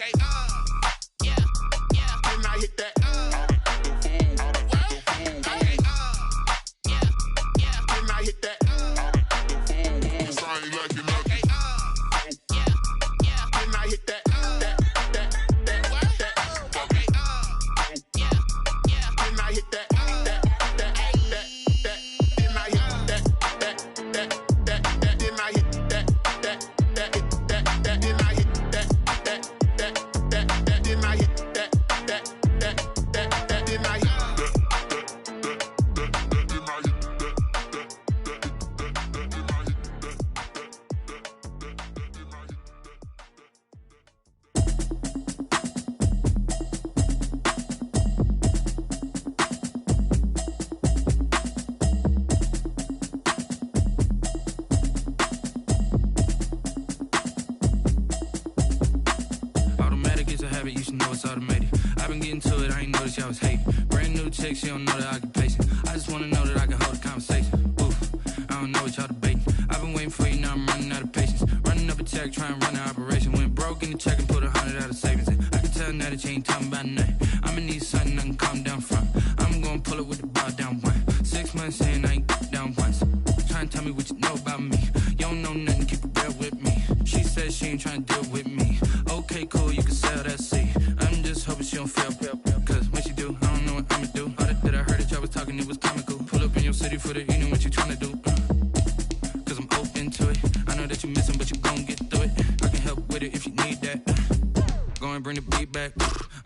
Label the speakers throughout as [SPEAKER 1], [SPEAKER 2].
[SPEAKER 1] Okay, yeah, yeah. Then I hit that, what? Okay, yeah, yeah. Then I hit that, 'cause I ain't liking nothing. Okay, yeah, yeah. Then I hit that, what? Okay, yeah, yeah. Then I hit that, then I hit that, then I hit that, then I hit that, then I hit
[SPEAKER 2] You should know it's automated. I've been getting to it, I ain't noticed y'all was hating. Brand new chick, she don't know the occupation. I just wanna know that I can hold a conversation. Oof, I don't know what y'all debating. I've been waiting for you, now I'm running out of patience. Running up a check, trying to run an operation. Went broke in the check and put 100 out of savings in. I can tell now that you ain't talking about nothing. I'ma need something I can calm down from. I'm gonna pull it with the bar down one. 6 months in, I ain't down once. Trying to tell me what you know about me. You don't know nothing, keep it real with me. She said she ain't trying to deal with me. Okay, cool, you can sell that seat. I'm just hoping she don't fail, cause when she do, I don't know what I'ma do. All that I heard that y'all was talking, it was comical. Pull up in your city for the evening, what you tryna do? Cause I'm open to it. I know that you missing, but you gon' get through it. I can help with it if you need that. Go and bring the beat back.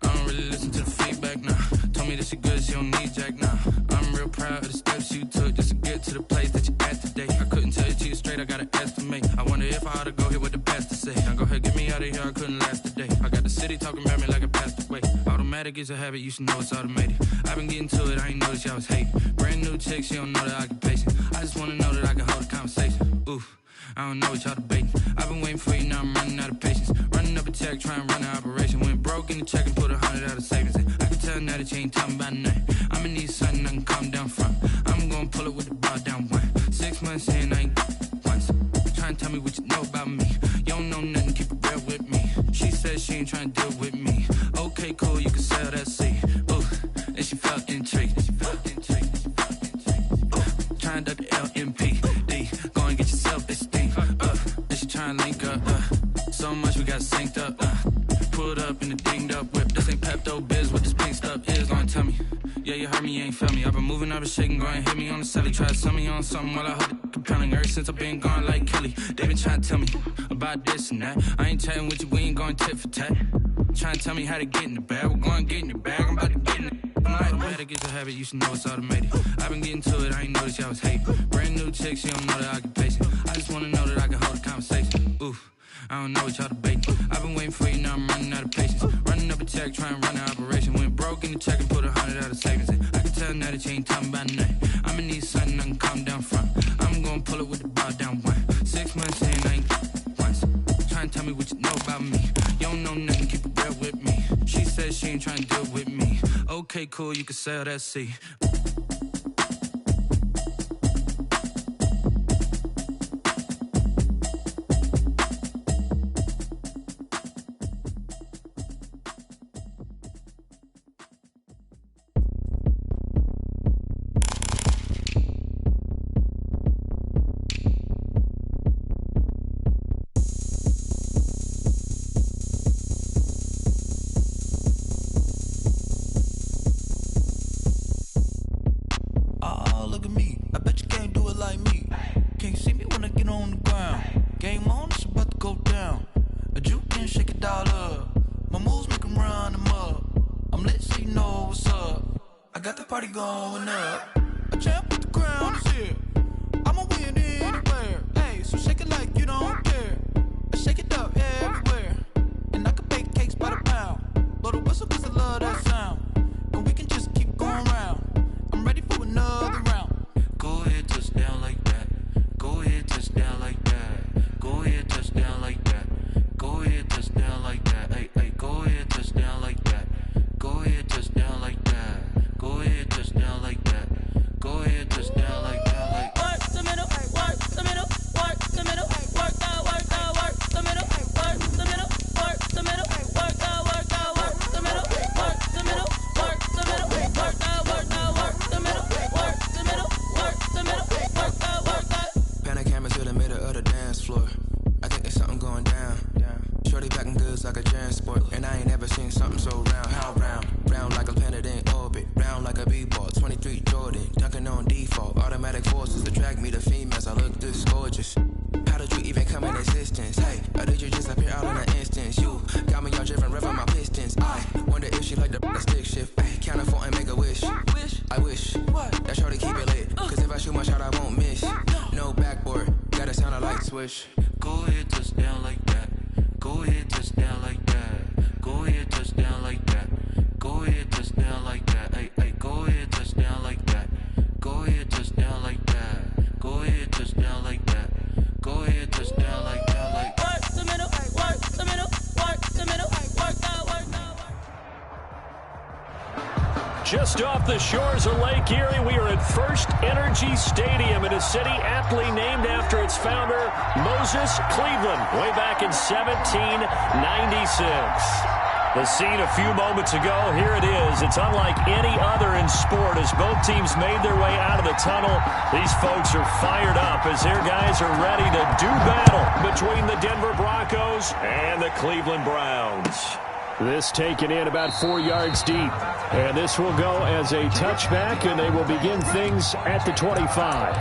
[SPEAKER 2] I don't really listen to the feedback, nah. Told me that she good, she don't need Jack, nah. I'm real proud of the steps you took just to get to the place that you at today. I couldn't tell you to you straight, I gotta estimate. I wonder if I ought to go here with the pastor say. Now go ahead, get me out of here, I couldn't last a day. I got the city talking about me like I passed away. Automatic is a habit, you should know it's automated. I've been getting to it, I ain't noticed y'all was hating. Brand new chick, she don't know the occupation. I just wanna know that I can hold a conversation. Oof, I don't know what y'all debating. I've been waiting for you, now I'm running out of patience. Running up a check, trying to run an operation. Went broke in the check and put 100 out of savings in. I can tell now that you ain't talking about nothing. I'ma need something I can calm down from. I'm gonna pull it with the bar down one. 6 months in, I ain't once. Trying to tell me what you know about me. You don't know nothing, keep it real with me. She said she ain't trying to deal with me. Okay, cool, you can sell that seat. Ooh, and she felt intrigued. Trying to duck the LMPD. Go and get yourself esteem. And she trying to link up. So much we got synced up. Pulled up in the dinged up whip. This ain't Pepto Biz, what this pink stuff is. Gonna tell me. Yeah, you heard me, you ain't felt me. I've been moving, I've been shaking, go and hit me on the celly. Try to sell me on something while I hold it compelling. Ever since I've been gone like Kelly, they been trying to tell me about this and that. I ain't chatting with you, we ain't going tit for tat. Trying to tell me how to get in the bag. We're going to get in the bag, I'm about to get in it. Automatic is a habit, you should know it's automated. I've been getting to it, I ain't noticed y'all was hating. Brand new chick, she don't know the occupation. I just wanna know that I can hold a conversation. Oof, I don't know what y'all debating. I've been waiting for you, now I'm running out of patience. Running up a check, trying to run an operation. Went broke in the check and put 100 out of savings in. I can tell now that you ain't talking about nothing. I'ma need something I can calm down from. I'm gonna pull it with the bar down one. 6 months in, I ain't once. Trying to tell me what you know about me. You don't know nothing, keep it real with me. She said she ain't trying to deal with me. Okay, cool, you can sell that seat.
[SPEAKER 3] Party going up. A champ with the crown is here. I'ma win anywhere. Hey, so shake it like you don't care. I shake it up everywhere. And I can bake cakes by the pound. Blow the whistle cause I love that sound. And we can just keep going round. I'm ready for another round. Go ahead, touch down like that. Go ahead, touch down like that. Go ahead, touch down like that. Go ahead, touch down like that. Hey, hey, go ahead, touch down like that. Go ahead, touch down like that. Go ahead, touch down like that. Go ahead, touch down like that. Like work the middle, work the middle, work the middle, work that, work
[SPEAKER 4] Shorty packing goods like a transport, and I ain't never seen something so round. How round? Round like a planet in orbit, round like a b-ball. 23 Jordan, dunking on default. Automatic forces attract me to females. I look this gorgeous. How did you even come in existence? Hey, or did you just appear out in an instance? You got me all driven, revving my pistons. I wonder if she like the stick shift. Ay, count a 4 and make a wish. I wish that shorty keep it lit. Cause if I shoot my shot, I won't miss. No backboard, gotta sound a light switch.
[SPEAKER 2] Go ahead, touch down like that. Go ahead, touch down like that. Go ahead, touch down like that. Go ahead, touch down like that. Hey, hey, go ahead, touch down like that. Go ahead, touch down like that. Go ahead, touch down like that. Go ahead, touch down like that. Like
[SPEAKER 5] work the middle, work the middle, work the middle, work that, work that.
[SPEAKER 6] Just off the shores of Lake Erie, we are at First Energy Stadium in a city aptly named after its founder, Moses Cleveland, way back in 1796. The scene a few moments ago, here it is. It's unlike any other in sport as both teams made their way out of the tunnel. These folks are fired up as their guys are ready to do battle between the Denver Broncos and the Cleveland Browns. This taken in about 4 yards deep. And this will go as a touchback, and they will begin things at the 25.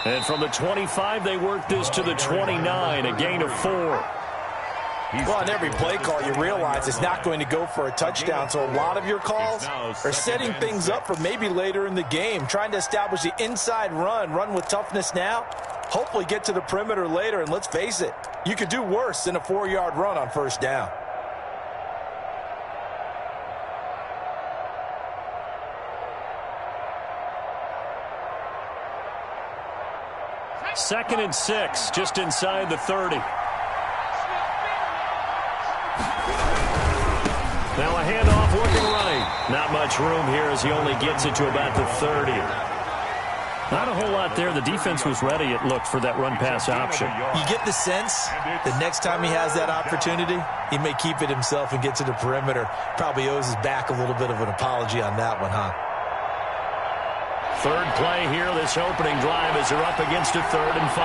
[SPEAKER 6] And from the 25, they work this to the 29, a gain of 4.
[SPEAKER 7] Well, on every play call, you realize it's not going to go for a touchdown, so a lot of your calls are setting things up for maybe later in the game, trying to establish the inside run with toughness now, hopefully get to the perimeter later, and let's face it, you could do worse than a 4-yard run on first down.
[SPEAKER 6] Second and 6, just inside the 30. Now a handoff looking right. Not much room here as he only gets it to about the 30. Not a whole lot there. The defense was ready, it looked, for that run-pass option.
[SPEAKER 7] You get the sense the next time he has that opportunity, he may keep it himself and get to the perimeter. Probably owes his back a little bit of an apology on that one, huh?
[SPEAKER 6] Third play here, this opening drive, as they're up against a 3rd and 5.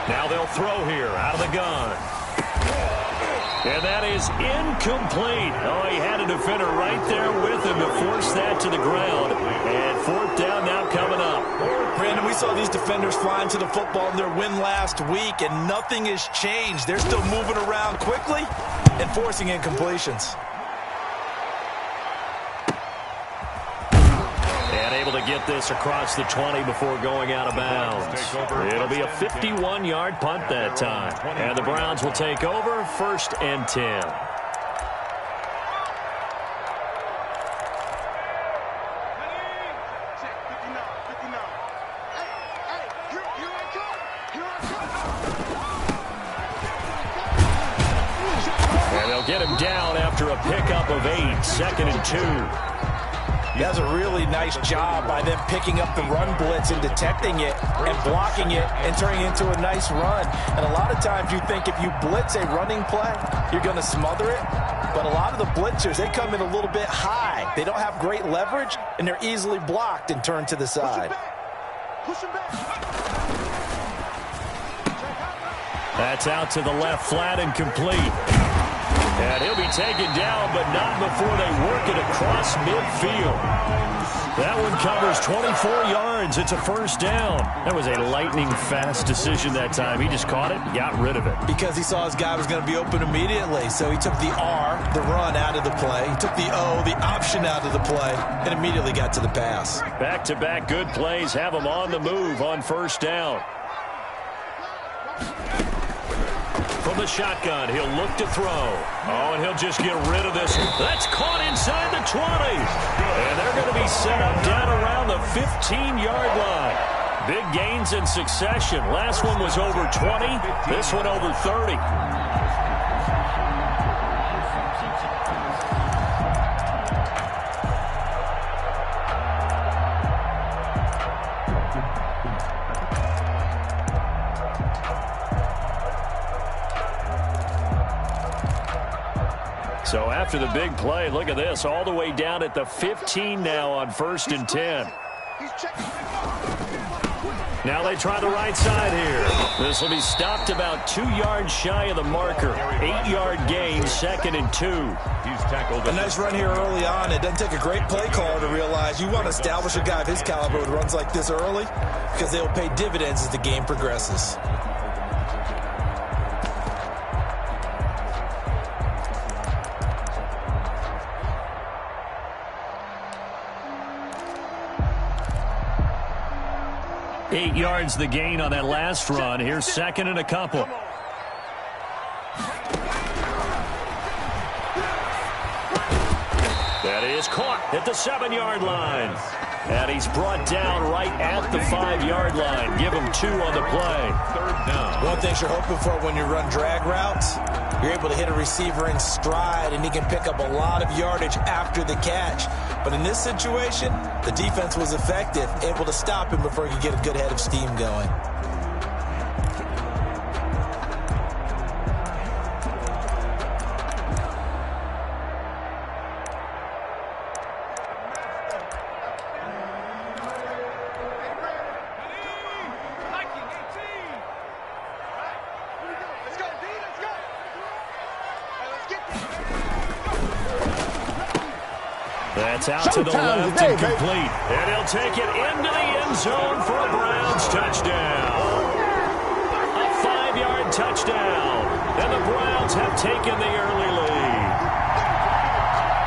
[SPEAKER 6] Now they'll throw here out of the gun. And that is incomplete. Oh, he had a defender right there with him to force that to the ground. And 4th down now coming up.
[SPEAKER 7] Brandon, we saw these defenders flying to the football in their win last week, and nothing has changed. They're still moving around quickly and forcing incompletions.
[SPEAKER 6] And able to get this across the 20 before going out of bounds. It'll be a 51-yard punt that time. And the Browns will take over, 1st and 10. Get him down after a pickup of 8, 2nd and 2.
[SPEAKER 7] That's a really nice job by them picking up the run blitz and detecting it and blocking it and turning it into a nice run. And a lot of times you think if you blitz a running play, you're going to smother it. But a lot of the blitzers, they come in a little bit high. They don't have great leverage, and they're easily blocked and turned to the side.
[SPEAKER 6] That's out to the left, flat and complete. And he'll be taken down, but not before they work it across midfield. That one covers 24 yards. It's a 1st down. That was a lightning-fast decision that time. He just caught it, got rid of it.
[SPEAKER 7] Because he saw his guy was going to be open immediately. So he took the R, the run, out of the play. He took the O, the option, out of the play, and immediately got to the pass.
[SPEAKER 6] Back-to-back good plays have him on the move on 1st down. From the shotgun, he'll look to throw. Oh, and he'll just get rid of this. That's caught inside the 20. And they're going to be set up down around the 15-yard line. Big gains in succession. Last one was over 20. This one over 30. So after the big play, look at this, all the way down at the 15 now on 1st and 10. Now they try the right side here. This will be stopped about 2 yards shy of the marker. 8-yard gain, 2nd and 2.
[SPEAKER 7] He's tackled. A nice run here early on. It doesn't take a great play caller to realize you want to establish a guy of his caliber who runs like this early because they'll pay dividends as the game progresses.
[SPEAKER 6] Eight yards the gain on that last run. Here's 2nd and a couple. That is caught at the 7-yard line. And he's brought down right at the 5-yard line. Give him 2 on the play. 3rd down.
[SPEAKER 7] One thing you're hoping for when you run drag routes, you're able to hit a receiver in stride, and he can pick up a lot of yardage after the catch. But in this situation, the defense was effective, able to stop him before he could get a good head of steam going.
[SPEAKER 6] That's out to the left and complete. And he'll take it into the end zone for a Browns touchdown. A 5-yard touchdown. And the Browns have taken the early lead.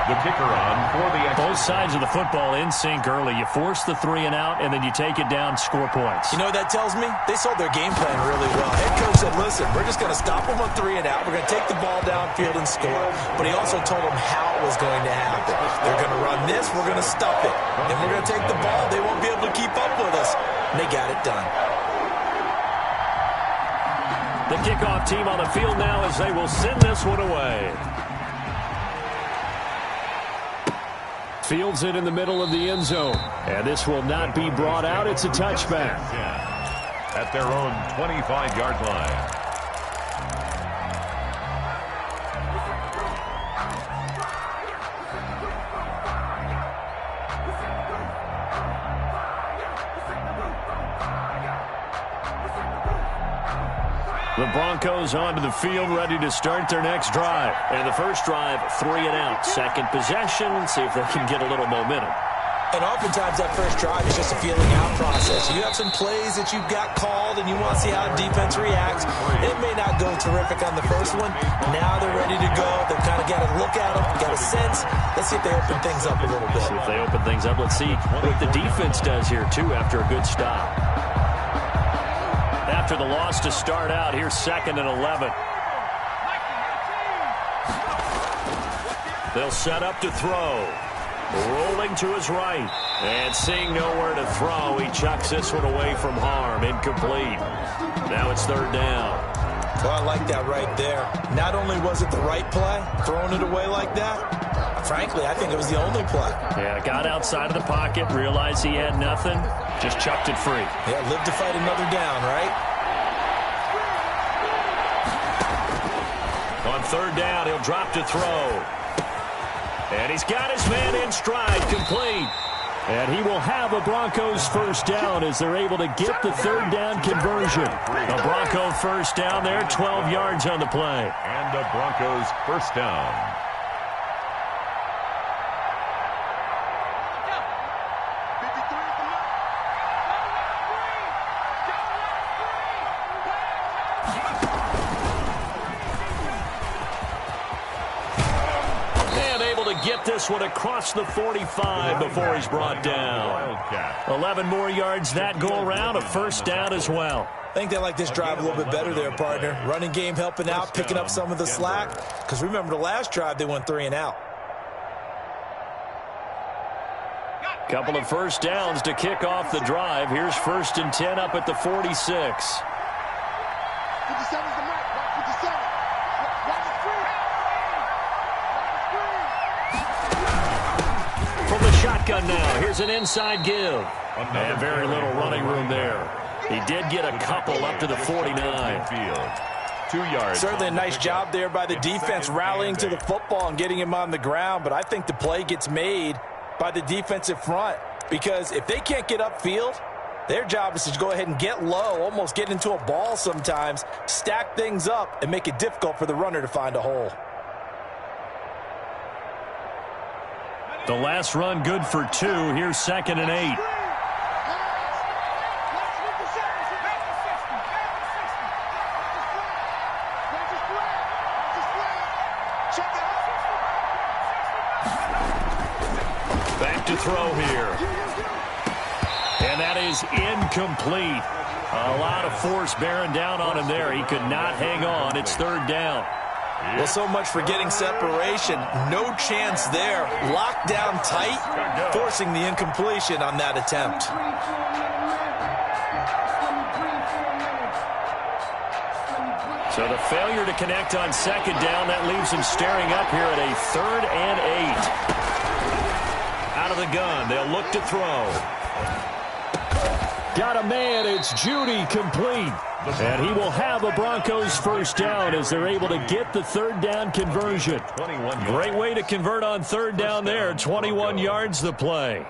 [SPEAKER 8] The kicker on for the extra.
[SPEAKER 6] Both sides of the football in sync early. You force the 3 and out, and then you take it down, score points.
[SPEAKER 7] You know what that tells me? They sold their game plan really well. Head coach said, listen, we're just going to stop them on 3 and out. We're going to take the ball downfield and score. But he also told them how it was going to happen. They're going to run this. We're going to stop it. Then we're going to take the ball. They won't be able to keep up with us. And they got it done.
[SPEAKER 6] The kickoff team on the field now as they will send this one away. Fields it in the middle of the end zone. And this will not be brought out. It's a touchback.
[SPEAKER 8] At their own 25-yard line.
[SPEAKER 6] The Broncos onto the field, ready to start their next drive. And the first drive, 3 and out. Second possession, see if they can get a little momentum.
[SPEAKER 7] And oftentimes that first drive is just a feeling out process. You have some plays that you've got called and you want to see how the defense reacts. It may not go terrific on the first one. Now they're ready to go. They've kind of got to look at them, got a sense. Let's see if they open things up a little bit.
[SPEAKER 6] See if they open things up. Let's see what the defense does here, too, after a good stop. After the loss to start out, here's 2nd and 11. They'll set up to throw. Rolling to his right. And seeing nowhere to throw, he chucks this one away from harm. Incomplete. Now it's 3rd down.
[SPEAKER 7] Well, I like that right there. Not only was it the right play, throwing it away like that, frankly, I think it was the only play.
[SPEAKER 6] Yeah, got outside of the pocket, realized he had nothing, just chucked it free.
[SPEAKER 7] Yeah, live to fight another down, right?
[SPEAKER 6] On 3rd down, he'll drop to throw. And he's got his man in stride, complete. And he will have a Broncos first down as they're able to get the 3rd down conversion. A Bronco first down there, 12 yards on the play.
[SPEAKER 8] And the Broncos first down.
[SPEAKER 6] Get this one across the 45 before he's brought down. 11 more yards that go around, a first down as well.
[SPEAKER 7] I think they like this drive a little bit better there, partner. Running game helping out, picking up some of the slack. Because remember the last drive, they went 3 and out.
[SPEAKER 6] Couple of first downs to kick off the drive. Here's 1st and 10 up at the 46.
[SPEAKER 1] 57's the mark. 57. Watch the screen.
[SPEAKER 6] From the shotgun now, here's an inside give. And very little running room there. He did get a couple up to the 49.
[SPEAKER 8] 2 yards.
[SPEAKER 7] Certainly a nice job there by the defense rallying to the football and getting him on the ground, but I think the play gets made by the defensive front, because if they can't get upfield, their job is to go ahead and get low, almost get into a ball sometimes, stack things up, and make it difficult for the runner to find a hole.
[SPEAKER 6] The last run good for 2. Here's 2nd and 8. Back to throw here. And that is incomplete. A lot of force bearing down on him there. He could not hang on. It's 3rd down.
[SPEAKER 7] Well, so much for getting separation. No chance there. Locked down tight, forcing the incompletion on that attempt.
[SPEAKER 6] So the failure to connect on 2nd down, that leaves him staring up here at a 3rd and 8. Out of the gun, they'll look to throw. Got a man, it's Judy, complete. And he will have a Broncos first down as they're able to get the 3rd down conversion. Great way to convert on 3rd down there. 21 yards the play.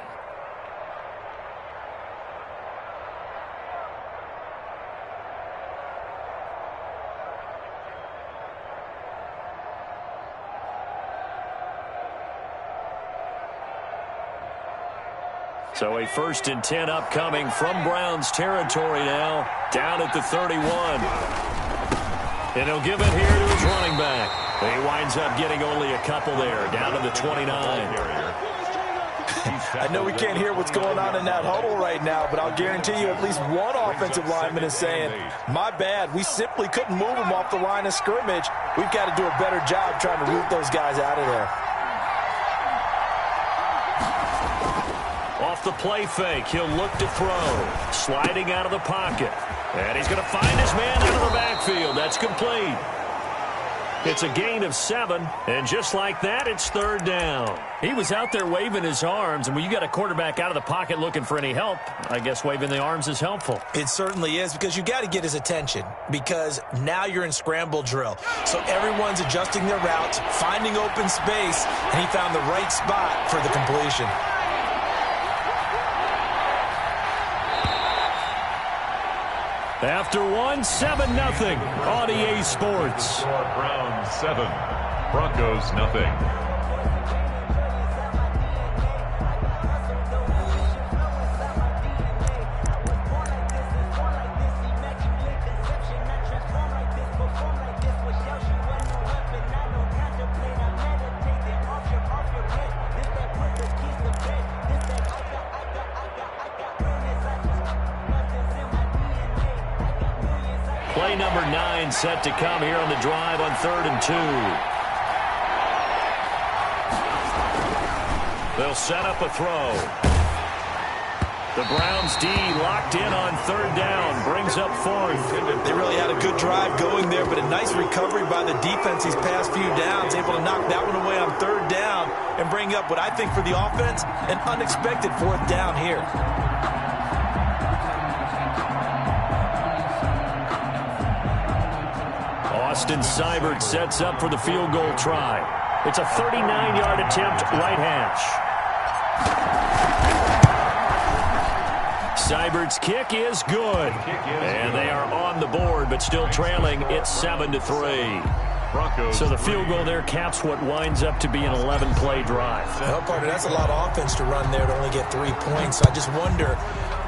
[SPEAKER 6] So a 1st and 10 upcoming from Browns territory now, down at the 31. And he'll give it here to his running back. He winds up getting only a couple there, down to the 29.
[SPEAKER 7] I know we can't hear what's going on in that huddle right now, but I'll guarantee you at least one offensive lineman is saying, my bad, we simply couldn't move him off the line of scrimmage. We've got to do a better job trying to root those guys out of there.
[SPEAKER 6] Off the play fake, he'll look to throw. Sliding out of the pocket. And he's going to find his man out of the backfield. That's complete. It's a gain of 7, and just like that, it's 3rd down. He was out there waving his arms, and when you got a quarterback out of the pocket looking for any help, I guess waving the arms is helpful.
[SPEAKER 7] It certainly is, because you got to get his attention, because now you're in scramble drill. So everyone's adjusting their routes, finding open space, and he found the right spot for the completion.
[SPEAKER 6] After 1, 7-0 on EA Sports.
[SPEAKER 8] Browns 7, Broncos nothing.
[SPEAKER 6] Play number 9 set to come here on the drive on 3rd and 2. They'll set up a throw. The Browns D locked in on 3rd down, brings up 4th.
[SPEAKER 7] They really had a good drive going there, but a nice recovery by the defense these past few downs, able to knock that one away on 3rd down and bring up what I think for the offense, an unexpected 4th down here.
[SPEAKER 6] Austin Seibert sets up for the field goal try. It's a 39-yard attempt, right hash. Seibert's kick is good. And they are on the board, but still trailing. It's 7-3. So the field goal there caps what winds up to be an 11-play drive.
[SPEAKER 7] Well, partner, that's a lot of offense to run there to only get 3 points. So I just wonder,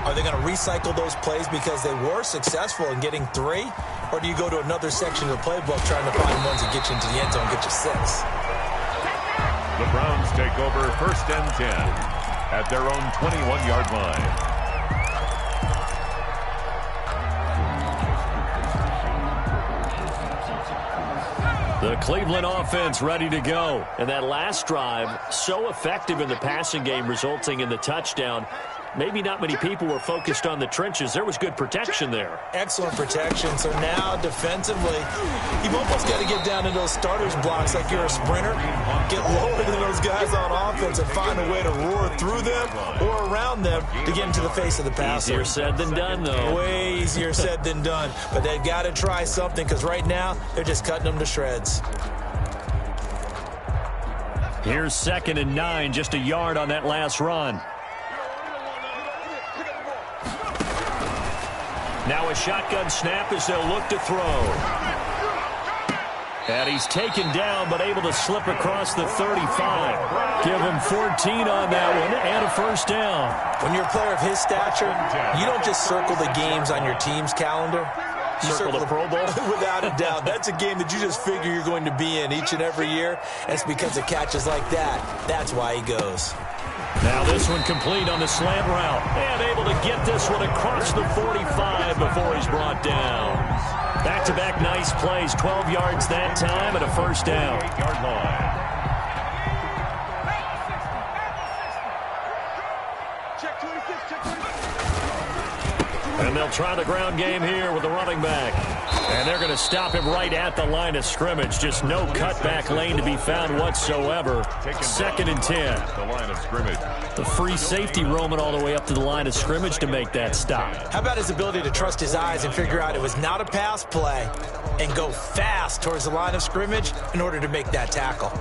[SPEAKER 7] are they going to recycle those plays because they were successful in getting 3? Or do you go to another section of the playbook trying to find ones that get you into the end zone and get you 6?
[SPEAKER 8] The Browns take over 1st and 10 at their own 21-yard line.
[SPEAKER 6] The Cleveland offense ready to go. And that last drive, so effective in the passing game, resulting in the touchdown. Maybe not many people were focused on the trenches. There was good protection there.
[SPEAKER 7] Excellent protection. So now defensively, you've almost got to get down to those starters blocks like you're a sprinter. Get lower than those guys on offense and find a way to roar through them or around them to get into the face of the passer.
[SPEAKER 6] Easier said than done, though.
[SPEAKER 7] Way easier said than done. But they've got to try something because right now they're just cutting them to shreds.
[SPEAKER 6] Here's 2nd and 9, just a yard on that last run. Now a shotgun snap as they'll look to throw. And he's taken down but able to slip across the 35. Give him 14 on that one and a first down.
[SPEAKER 7] When you're a player of his stature, you don't just circle the games on your team's calendar. You
[SPEAKER 6] circle the Pro Bowl?
[SPEAKER 7] Without a doubt. That's a game that you just figure you're going to be in each and every year. And it's because of catches like that. That's why he goes.
[SPEAKER 6] Now this one complete on the slant route. And able to get this one across the 45 before he's brought down. Back-to-back nice plays. 12 yards that time and a first down.
[SPEAKER 8] 8-yard line.
[SPEAKER 6] And they'll try the ground game here with the running back. And they're going to stop him right at the line of scrimmage. Just no cutback lane to be found whatsoever. 2nd and 10.
[SPEAKER 8] The line of scrimmage.
[SPEAKER 6] The free safety roaming all the way up to the line of scrimmage to make that stop.
[SPEAKER 7] How about his ability to trust his eyes and figure out it was not a pass play and go fast towards the line of scrimmage in order to make that tackle.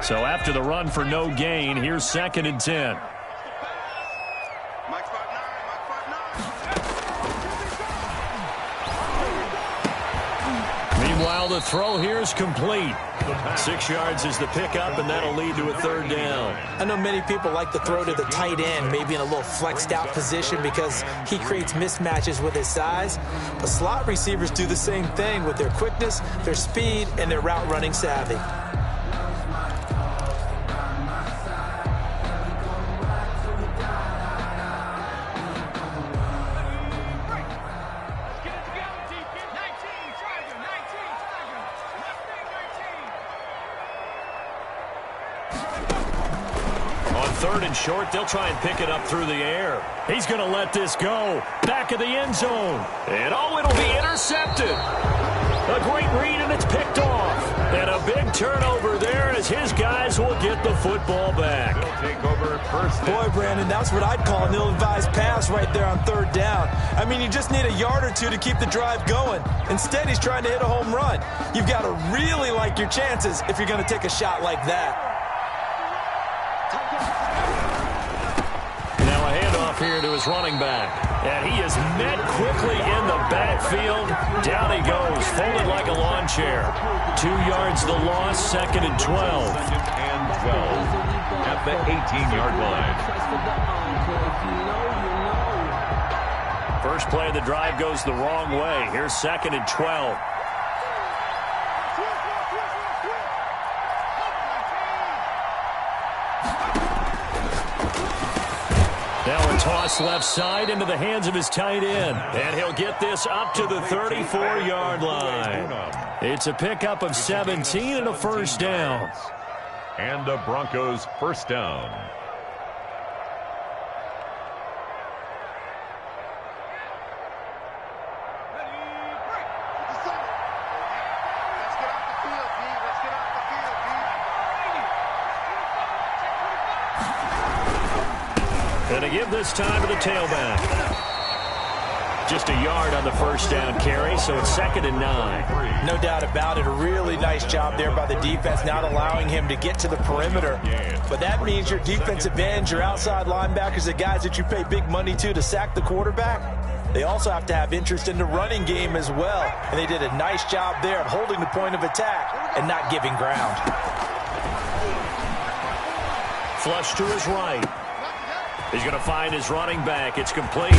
[SPEAKER 6] So after the run for no gain, here's 2nd and 10. Meanwhile, the throw here is complete. 6 yards is the pickup, and that'll lead to a 3rd down.
[SPEAKER 7] I know many people like to throw to the tight end, maybe in a little flexed out position because he creates mismatches with his size. But slot receivers do the same thing with their quickness, their speed, and their route running savvy.
[SPEAKER 6] Short, they'll try and pick it up through the air. He's going to let this go. Back of the end zone. And oh, it'll be intercepted. A great read, and it's picked off. And a big turnover there as his guys will get the football back.
[SPEAKER 8] He'll take over first.
[SPEAKER 7] Boy, Brandon, that's what I'd call an ill-advised pass right there on 3rd down. I mean, you just need a yard or two to keep the drive going. Instead, he's trying to hit a home run. You've got to really like your chances if you're going to take a shot like that.
[SPEAKER 6] Here to his running back. And he is met quickly in the backfield. Down he goes, folded like a lawn chair. 2 yards the loss, 2nd and 12.
[SPEAKER 8] 2nd and 12 at the 18-yard line.
[SPEAKER 6] First play of the drive goes the wrong way. Here's 2nd and 12. Now a toss left side into the hands of his tight end. And he'll get this up to the 34-yard line. It's a pickup of 17 and a first down.
[SPEAKER 8] And the Broncos first down.
[SPEAKER 6] And to give this time to the tailback. Just a yard on the first down carry, so it's 2nd and 9.
[SPEAKER 7] No doubt about it. A really nice job there by the defense, not allowing him to get to the perimeter. But that means your defensive ends, your outside linebackers, the guys that you pay big money to sack the quarterback, they also have to have interest in the running game as well. And they did a nice job there of holding the point of attack and not giving ground.
[SPEAKER 6] Flush to his right. He's going to find his running back. It's complete.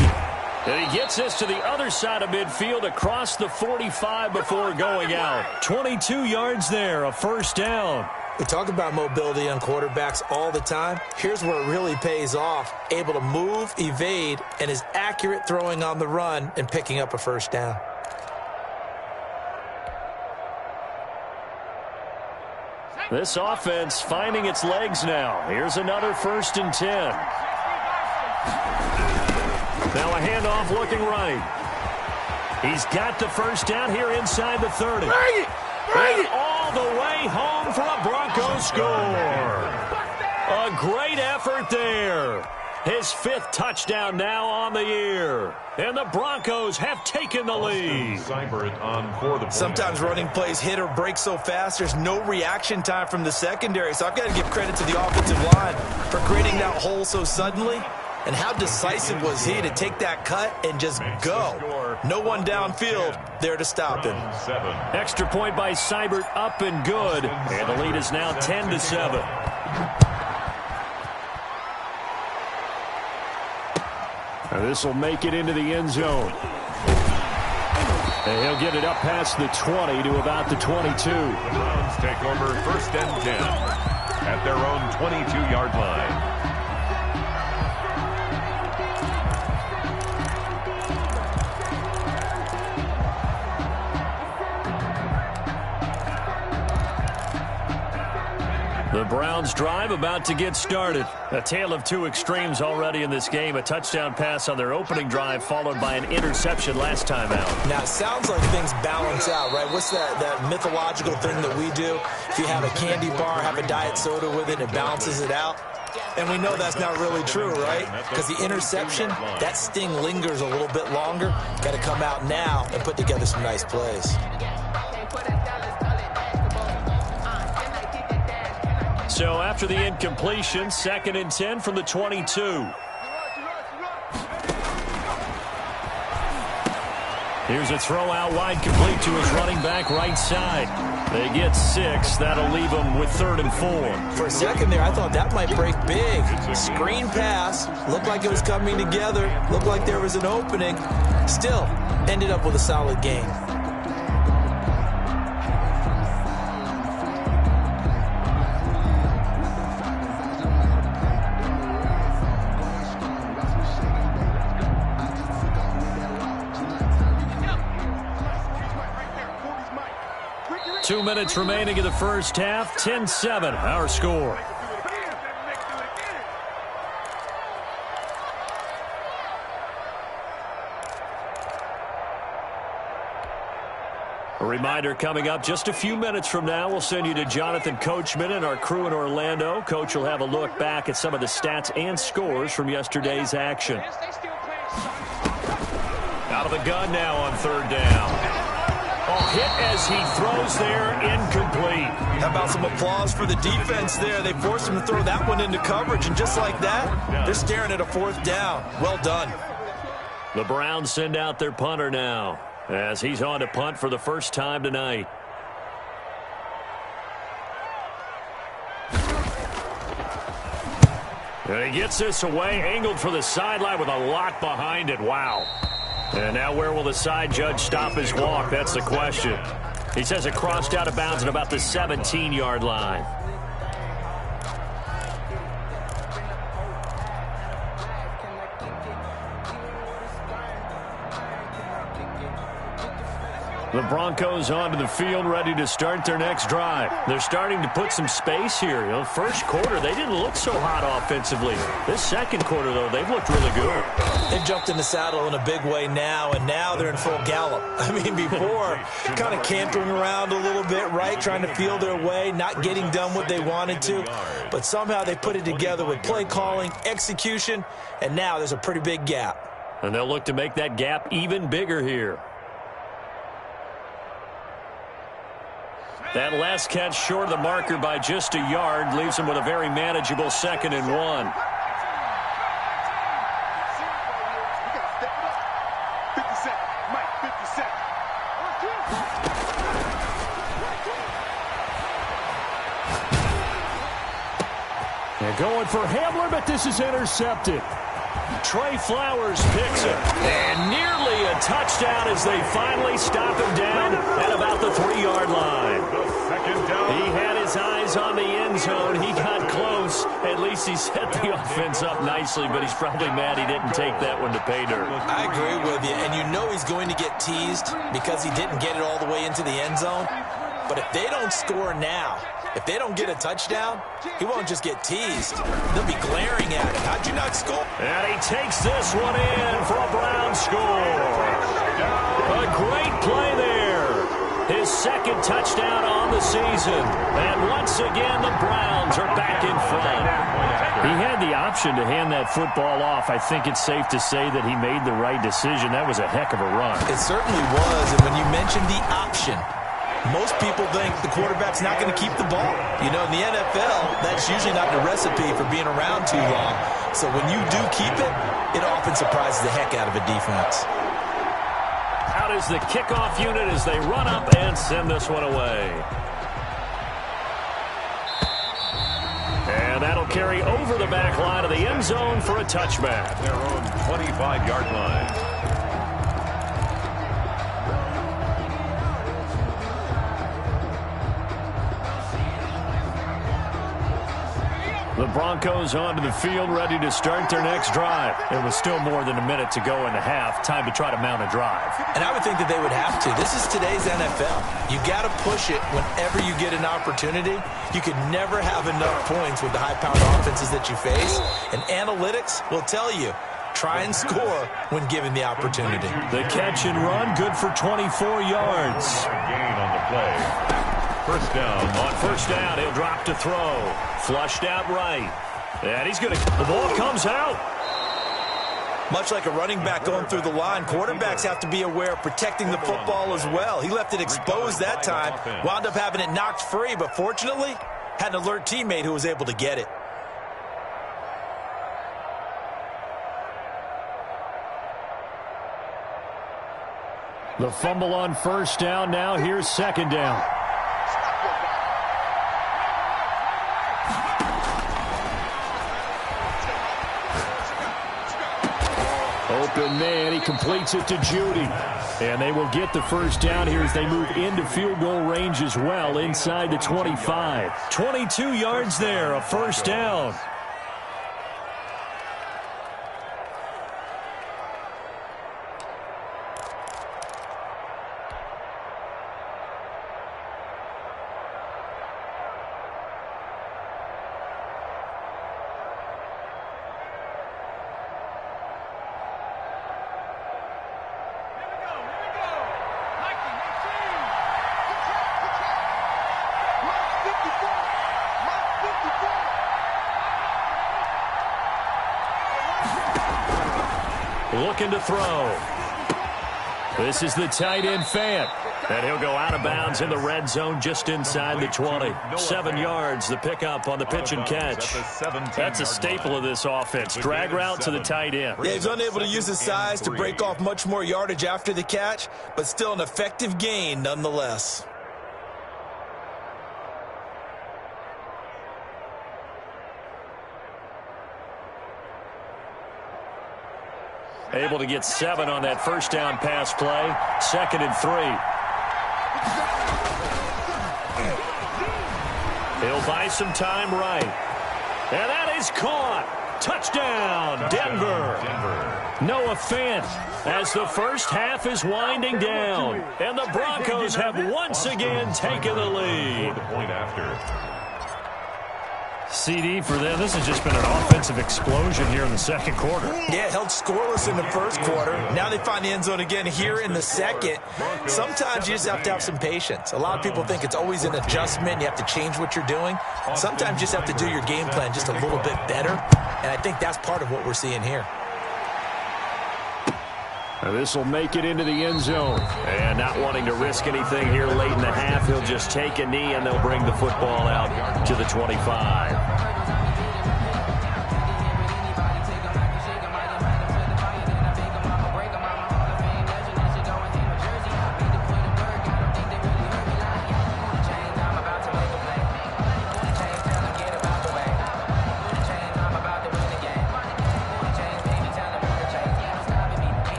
[SPEAKER 6] And he gets this to the other side of midfield across the 45 before going out. 22 yards there, a first down.
[SPEAKER 7] We talk about mobility on quarterbacks all the time. Here's where it really pays off. Able to move, evade, and is accurate throwing on the run and picking up a first down.
[SPEAKER 6] This offense finding its legs now. Here's another 1st and 10. Now a handoff looking right. He's got the first down here inside the 30. And all the way home for a Broncos score. A great effort there. His 5th touchdown now on the year. And the Broncos have taken the lead.
[SPEAKER 7] Sometimes running plays hit or break so fast, there's no reaction time from the secondary. So I've got to give credit to the offensive line for creating that hole so suddenly. And how decisive was he to take that cut and just go? No one downfield there to stop him.
[SPEAKER 6] Extra point by Seibert, up and good. And the lead is now 10-7. This will make it into the end zone. And he'll get it up past the 20 to about the 22.
[SPEAKER 8] The Browns take over 1st and 10 at their own 22-yard line.
[SPEAKER 6] The Browns drive about to get started. A tale of two extremes already in this game. A touchdown pass on their opening drive followed by an interception last time out.
[SPEAKER 7] Now, it sounds like things balance out, right? What's that mythological thing that we do? If you have a candy bar, have a diet soda with it, it balances it out. And we know that's not really true, right? Because the interception, that sting lingers a little bit longer. Got to come out now and put together some nice plays.
[SPEAKER 6] So after the incompletion, 2nd and 10 from the 22. Here's a throw out wide, complete to his running back right side. They get 6. That'll leave them with 3rd and 4.
[SPEAKER 7] For a second there, I thought that might break big. Screen pass. Looked like it was coming together. Looked like there was an opening. Still, ended up with a solid game.
[SPEAKER 6] Two minutes remaining in the first half. 10-7, our score. A reminder coming up just a few minutes from now. We'll send you to Jonathan Coachman and our crew in Orlando. Coach will have a look back at some of the stats and scores from yesterday's action. Out of the gun now on 3rd down. Hit as he throws there, incomplete.
[SPEAKER 7] How about some applause for the defense there? They forced him to throw that one into coverage, and just like that, they're staring at a 4th down. Well done.
[SPEAKER 6] The Browns send out their punter now as he's on to punt for the first time tonight. And he gets this away, angled for the sideline with a lot behind it. Wow. And now where will the side judge stop his walk? That's the question. He says it crossed out of bounds at about the 17-yard line. The Broncos onto the field, ready to start their next drive. They're starting to put some space here. You know, first quarter, they didn't look so hot offensively. This second quarter, though, they've looked really good.
[SPEAKER 7] They've jumped in the saddle in a big way now, and now they're in full gallop. I mean, before, kind of cantering around a little bit, right, trying to feel their way, not getting done what they wanted to. But somehow they put it together with play calling, execution, and now there's a pretty big gap.
[SPEAKER 6] And they'll look to make that gap even bigger here. That last catch short of the marker by just a yard leaves him with a very manageable 2nd and 1. They're going for Hamler, but this is intercepted. Trey Flowers picks it. And nearly a touchdown as they finally stop him down at about the 3-yard line. He had his eyes on the end zone. He got close. At least he set the offense up nicely, but he's probably mad he didn't take that one to pay dirt.
[SPEAKER 7] I agree with you, and you know he's going to get teased because he didn't get it all the way into the end zone. But if they don't score now, if they don't get a touchdown, he won't just get teased. They'll be glaring at him. How'd you not score?
[SPEAKER 6] And he takes this one in for a Brown score. A great play there. His second touchdown on the season. And once again, the Browns are back in front. He had the option to hand that football off. I think it's safe to say that he made the right decision. That was a heck of a run.
[SPEAKER 7] It certainly was. And when you mentioned the option, most people think the quarterback's not going to keep the ball. You know, in the NFL, that's usually not the recipe for being around too long. So when you do keep it, it often surprises the heck out of a defense.
[SPEAKER 6] Out is the kickoff unit as they run up and send this one away. And that'll carry over the back line of the end zone for a touchback.
[SPEAKER 8] Their own 25-yard line.
[SPEAKER 6] The Broncos onto the field, ready to start their next drive. It was still more than a minute to go in the half. Time to try to mount a drive.
[SPEAKER 7] And I would think that they would have to. This is today's NFL. You got to push it whenever you get an opportunity. You could never have enough points with the high-powered offenses that you face. And analytics will tell you, try and score when given the opportunity.
[SPEAKER 6] The catch and run, good for 24 yards.
[SPEAKER 8] Gain on the play. First down.
[SPEAKER 6] On first down, he'll drop to throw. Flushed out right. And he's going to... The ball comes out.
[SPEAKER 7] Much like a running back going through the line, quarterbacks have to be aware of protecting the football as well. He left it exposed that time, wound up having it knocked free, but fortunately, had an alert teammate who was able to get it.
[SPEAKER 6] The fumble on first down. Now here's second down. Open man, he completes it to Judy. And they will get the first down here as they move into field goal range as well, inside the 25. 22 yards there, a first down. Looking to throw. This is the tight end Fant. And he'll go out of bounds in the red zone just inside the 20. 7 yards, the pickup on the pitch and catch. That's a staple of this offense. Drag route to the tight end.
[SPEAKER 7] Yeah, he's unable to use his size to break off much more yardage after the catch, but still an effective gain nonetheless.
[SPEAKER 6] Able to get 7 on that first down pass play. 2nd and 3. He'll buy some time right. And that is caught. Touchdown, Denver. Noah Fant as the first half is winding down. And the Broncos have once again taken the lead.
[SPEAKER 8] Point after.
[SPEAKER 6] CD for them. This has just been an offensive explosion here in the second quarter.
[SPEAKER 7] Yeah, held scoreless in the first quarter. Now they find the end zone again here in the second. Sometimes you just have to have some patience. A lot of people think it's always an adjustment. You have to change what you're doing. Sometimes you just have to do your game plan just a little bit better. And I think that's part of what we're seeing here.
[SPEAKER 6] This will make it into the end zone. And not wanting to risk anything here late in the half, he'll just take a knee and they'll bring the football out to the 25.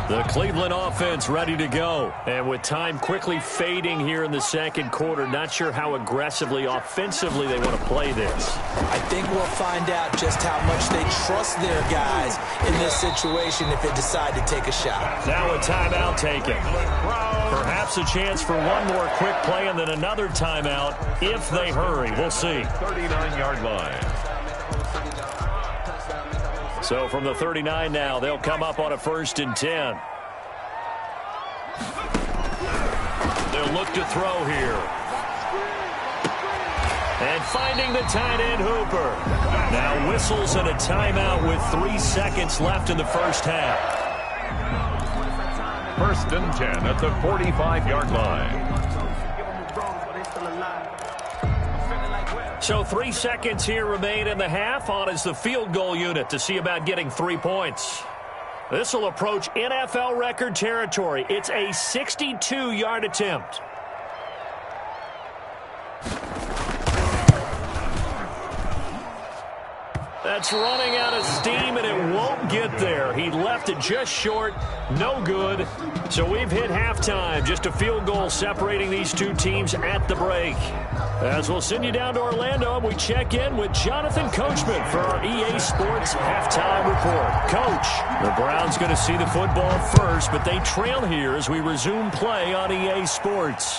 [SPEAKER 6] The Cleveland offense ready to go. And with time quickly fading here in the second quarter, not sure how aggressively, offensively they want to play this.
[SPEAKER 7] I think we'll find out just how much they trust their guys in this situation if they decide to take a shot.
[SPEAKER 6] Now a timeout taken. Perhaps a chance for one more quick play and then another timeout if they hurry. We'll see.
[SPEAKER 8] 39-yard line.
[SPEAKER 6] So from the 39 now, they'll come up on a 1st and 10. They'll look to throw here. And finding the tight end Hooper. Now whistles and a timeout with 3 seconds left in the first half.
[SPEAKER 8] 1st and 10 at the 45-yard line.
[SPEAKER 6] So 3 seconds here remain in the half. On is the field goal unit to see about getting 3 points. This will approach NFL record territory. It's a 62-yard attempt. That's running out of steam, and it won't get there. He left it just short. No good. So we've hit halftime. Just a field goal separating these two teams at the break. As we'll send you down to Orlando, we check in with Jonathan Coachman for our EA Sports Halftime Report. Coach, the Browns going to see the football first, but they trail here as we resume play on EA Sports.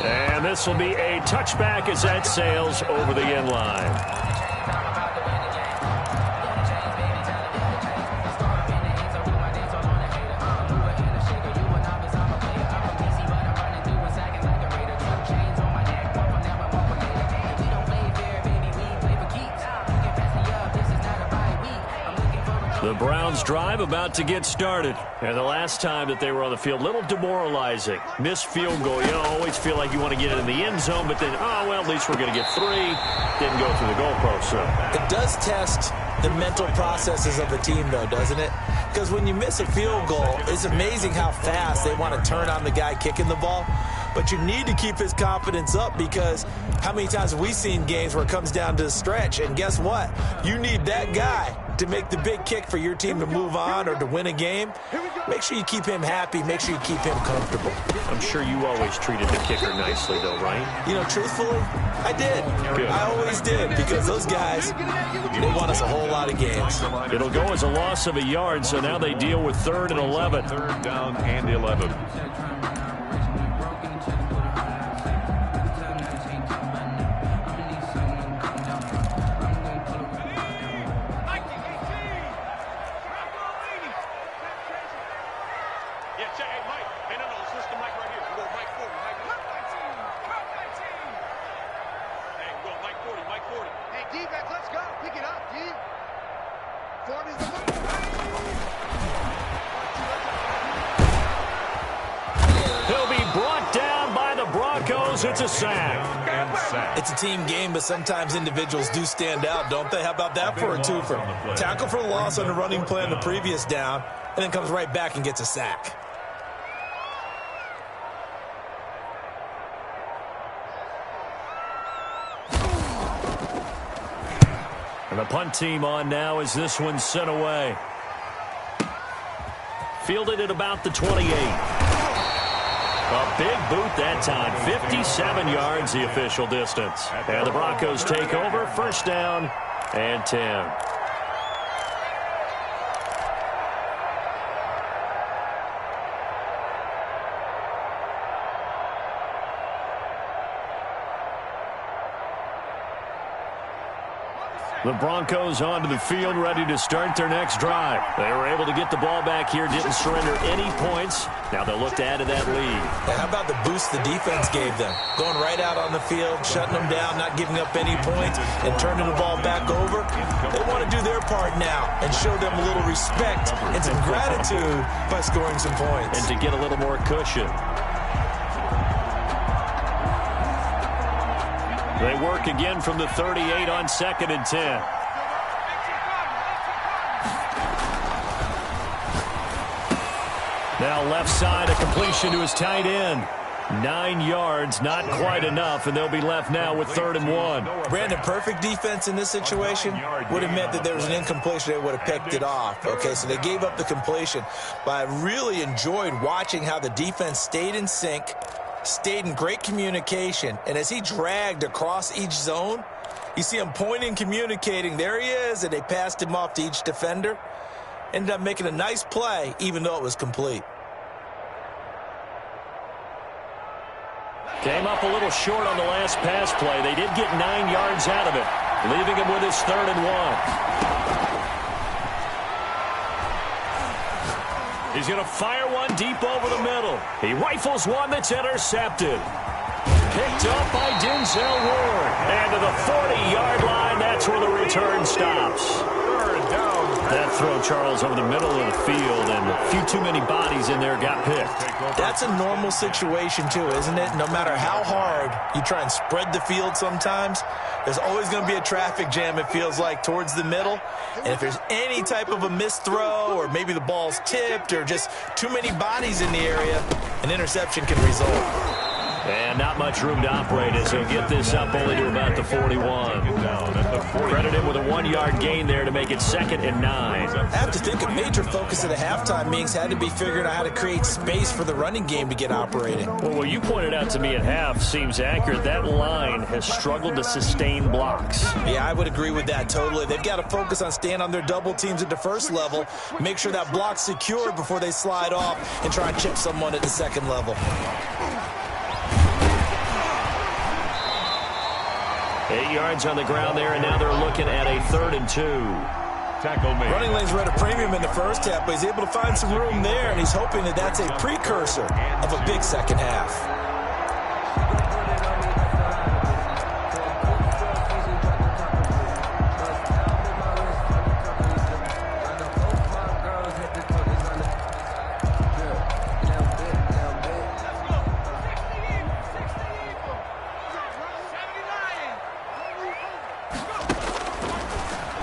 [SPEAKER 6] And this will be a touchback as that sails over the end line. The Browns drive about to get started. And the last time that they were on the field, a little demoralizing. Missed field goal. You know, always feel like you want to get it in the end zone, but then, oh, well, at least we're going to get 3. Didn't go through the goalpost. So
[SPEAKER 7] it does test the mental processes of the team, though, doesn't it? Because when you miss a field goal, it's amazing how fast they want to turn on the guy kicking the ball. But you need to keep his confidence up, because how many times have we seen games where it comes down to the stretch? And guess what? You need that guy to make the big kick for your team to move on or to win a game. Make sure you keep him happy. Make sure you keep him comfortable.
[SPEAKER 6] I'm sure you always treated the kicker nicely, though, right?
[SPEAKER 7] You know, truthfully, I did. Good. I always did, because those guys, they won us a whole lot of games.
[SPEAKER 6] It'll go as a loss of a yard, so now they deal with 3rd and 11.
[SPEAKER 8] 3rd down and 11.
[SPEAKER 6] He'll be brought down by the Broncos. It's a sack.
[SPEAKER 7] It's a team game, but sometimes individuals do stand out, don't they? How about that for a twofer? Tackle for the loss on the running play on the previous down, and then comes right back and gets a sack.
[SPEAKER 6] And the punt team on now as this one's sent away. Fielded at about the 28. A big boot that time. 57 yards the official distance. And the Broncos take over. 1st down and 10. The Broncos onto the field, ready to start their next drive. They were able to get the ball back here, didn't surrender any points. Now they'll look to add to that lead.
[SPEAKER 7] And how about the boost the defense gave them? Going right out on the field, shutting them down, not giving up any points, and turning the ball back over. They want to do their part now and show them a little respect and some gratitude by scoring some points.
[SPEAKER 6] And to get a little more cushion. They work again from the 38 on 2nd and 10. Now left side, a completion to his tight end. 9 yards, not quite enough, and they'll be left now with 3rd and 1.
[SPEAKER 7] Brandon, perfect defense in this situation would have meant that there was an incompletion. They would have picked it off. Okay, so they gave up the completion. But I really enjoyed watching how the defense stayed in sync, stayed in great communication, and as he dragged across each zone, you see him pointing, communicating. There he is, and they passed him off to each defender. Ended up making a nice play, even though it was complete.
[SPEAKER 6] Came up a little short on the last pass play. They did get 9 yards out of it, leaving him with his 3rd and 1. He's going to fire one deep over the middle. He rifles one that's intercepted. Picked up by Denzel Ward. And to the 40-yard line, that's where the return stops. That throw, Charles, over the middle of the field, and a few too many bodies in there got picked.
[SPEAKER 7] That's a normal situation, too, isn't it? No matter how hard you try and spread the field sometimes, there's always going to be a traffic jam, it feels like, towards the middle. And if there's any type of a missed throw, or maybe the ball's tipped, or just too many bodies in the area, an interception can result.
[SPEAKER 6] And not much room to operate as he'll get this up only to about the 41. Credit him with a 1-yard gain there to make it 2nd and 9.
[SPEAKER 7] I have to think a major focus of the halftime meetings had to be figuring out how to create space for the running game to get operating.
[SPEAKER 6] Well, what you pointed out to me at half seems accurate. That line has struggled to sustain blocks.
[SPEAKER 7] Yeah, I would agree with that totally. They've got to focus on staying on their double teams at the first level, make sure that block's secure before they slide off and try and chip someone at the second level.
[SPEAKER 6] 8 yards on the ground there, and now they're looking at a 3rd and 2.
[SPEAKER 8] Tackle made.
[SPEAKER 7] Running lanes were at a premium in the first half, but he's able to find some room there, and he's hoping that that's a precursor of a big second half.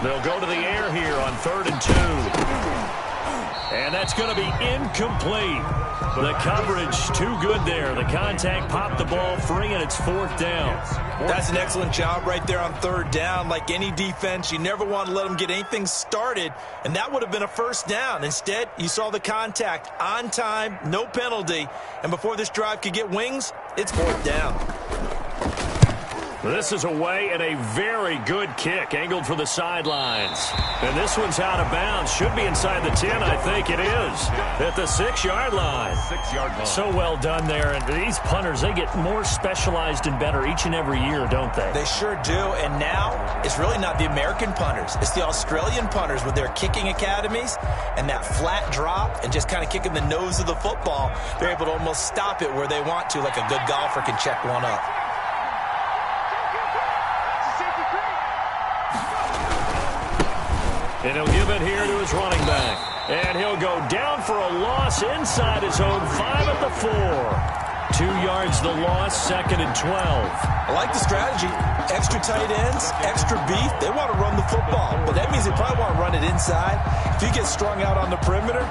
[SPEAKER 6] They'll go to the air here on 3rd and 2. And that's going to be incomplete. The coverage too good there. The contact popped the ball free, and it's 4th down.
[SPEAKER 7] That's an excellent job right there on 3rd down. Like any defense, you never want to let them get anything started, and that would have been a 1st down. Instead, you saw the contact on time, no penalty, and before this drive could get wings, it's 4th down.
[SPEAKER 6] This is away and a very good kick, angled for the sidelines. And this one's out of bounds. Should be inside the 10, I think it is. At the 6-yard line.
[SPEAKER 8] 6-yard line.
[SPEAKER 6] So well done there. And these punters, they get more specialized and better each and every year, don't they?
[SPEAKER 7] They sure do. And now, it's really not the American punters. It's the Australian punters with their kicking academies and that flat drop and just kind of kicking the nose of the football. They're able to almost stop it where they want to, like a good golfer can check one up.
[SPEAKER 6] And he'll give it here to his running back. And he'll go down for a loss inside his own 5 at the 4. 2 yards the loss, 2nd and 12.
[SPEAKER 7] I like the strategy. Extra tight ends, extra beef. They want to run the football, but that means they probably want to run it inside. If you get strung out on the perimeter,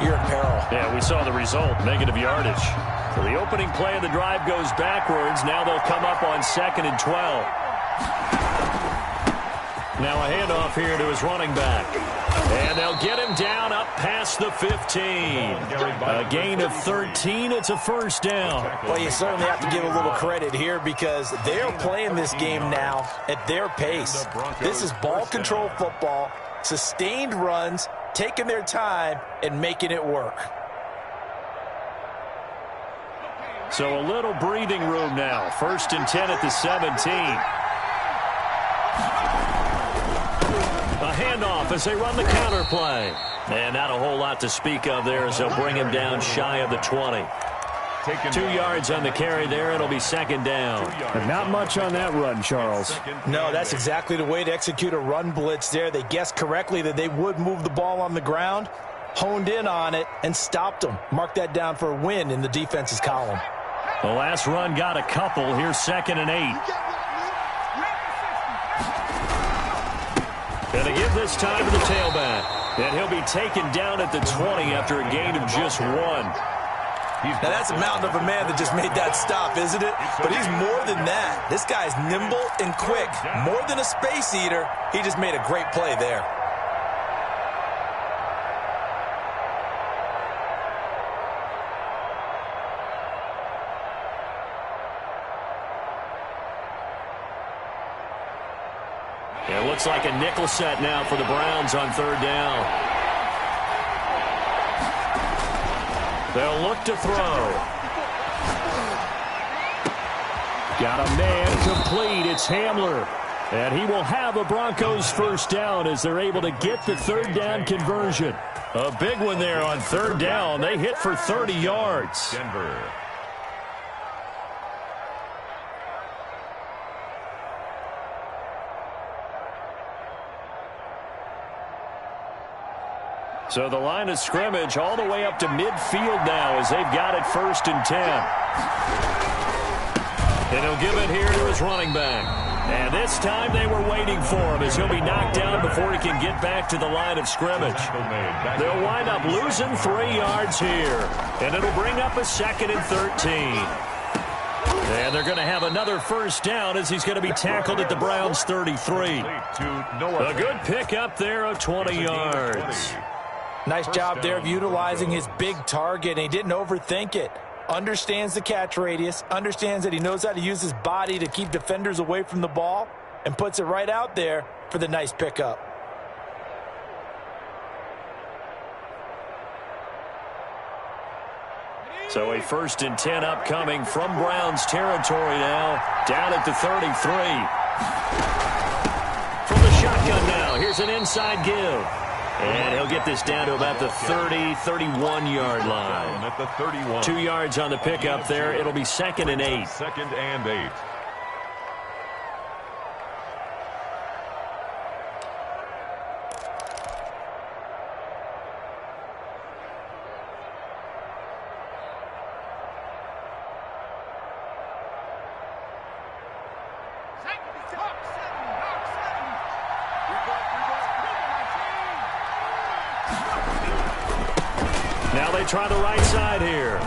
[SPEAKER 7] you're in peril.
[SPEAKER 6] Yeah, we saw the result, negative yardage. So the opening play of the drive goes backwards. Now they'll come up on 2nd and 12. Now a handoff here to his running back. And they'll get him down up past the 15. A gain of 13. It's a 1st down.
[SPEAKER 7] Well, you certainly have to give a little credit here because they're playing this game now at their pace. This is ball control football, sustained runs, taking their time, and making it work.
[SPEAKER 6] So a little breathing room now. 1st and 10 at the 17. A handoff as they run the counter play. And not a whole lot to speak of there as they'll bring him down shy of the 20. 2 yards on the carry there. It'll be 2nd down.
[SPEAKER 9] And not much on that run, Charles.
[SPEAKER 7] No, that's exactly the way to execute a run blitz there. They guessed correctly that they would move the ball on the ground, honed in on it, and stopped them. Mark that down for a win in the defense's column.
[SPEAKER 6] The last run got a couple. Here's 2nd and 8. And they give this time to the tailback. And he'll be taken down at the 20 after a gain of just 1.
[SPEAKER 7] Now, that's a mountain of a man that just made that stop, isn't it? But he's more than that. This guy's nimble and quick. More than a space eater, he just made a great play there.
[SPEAKER 6] It looks like a nickel set now for the Browns on third down. They'll look to throw.
[SPEAKER 9] Got a man complete. It's Hamler. And he will have a Broncos first down as they're able to get the third down conversion.
[SPEAKER 6] A big one there on third down. They hit for 30 yards.
[SPEAKER 8] Denver.
[SPEAKER 6] So the line of scrimmage all the way up to midfield now as they've got it 1st and 10. And he'll give it here to his running back. And this time they were waiting for him as he'll be knocked down before he can get back to the line of scrimmage. They'll wind up losing 3 yards here. And it'll bring up a 2nd and 13. And they're going to have another first down as he's going to be tackled at the Browns' 33. A good pickup there of 20 yards.
[SPEAKER 7] Nice job there of utilizing his big target, and he didn't overthink it. Understands the catch radius, understands that he knows how to use his body to keep defenders away from the ball, and puts it right out there for the nice pickup.
[SPEAKER 6] So a 1st and 10 upcoming from Browns territory now, down at the 33. From the shotgun now, here's an inside give. And he'll get this down to about the 30, 31-yard line.
[SPEAKER 8] At the 31.
[SPEAKER 6] 2 yards on the pickup there. It'll be 2nd and 8.
[SPEAKER 8] 2nd and 8.
[SPEAKER 6] Now they try the right side here.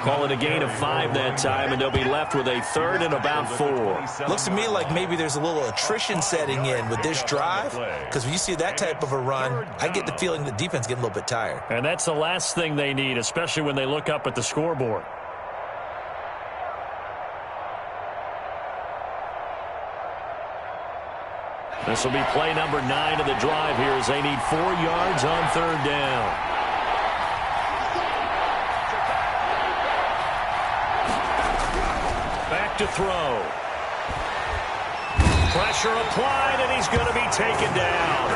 [SPEAKER 6] Call it a gain of 5 that time, and they'll be left with a 3rd and about 4.
[SPEAKER 7] Looks to me like maybe there's a little attrition setting in with this drive, because when you see that type of a run, I get the feeling the defense getting a little bit tired.
[SPEAKER 6] And that's the last thing they need, especially when they look up at the scoreboard. This will be play number 9 of the drive here as they need 4 yards on third down. Back to throw. Pressure applied, and he's going to be taken down.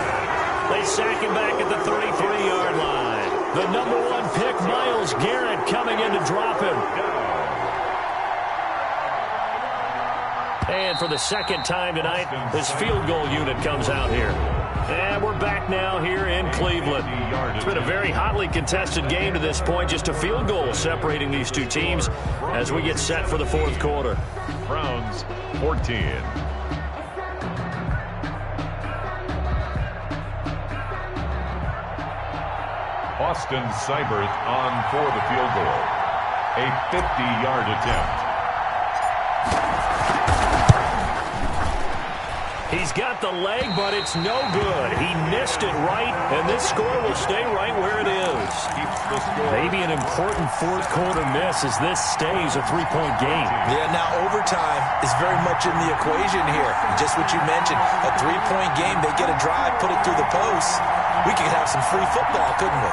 [SPEAKER 6] They sack him back at the 33-yard line. The number 1 pick, Myles Garrett, coming in to drop him. And for the 2nd time tonight, this field goal unit comes out here. And we're back now here in Cleveland. It's been a very hotly contested game to this point. Just a field goal separating these two teams as we get set for the 4th quarter.
[SPEAKER 8] Browns 14. Austin Seibert on for the field goal. A 50-yard attempt.
[SPEAKER 6] He's got the leg, but it's no good. He missed it right, and this score will stay right where it is. Maybe an important 4th quarter miss as this stays a 3-point game.
[SPEAKER 7] Yeah, now overtime is very much in the equation here. Just what you mentioned, a 3-point game, they get a drive, put it through the post. We could have some free football, couldn't we?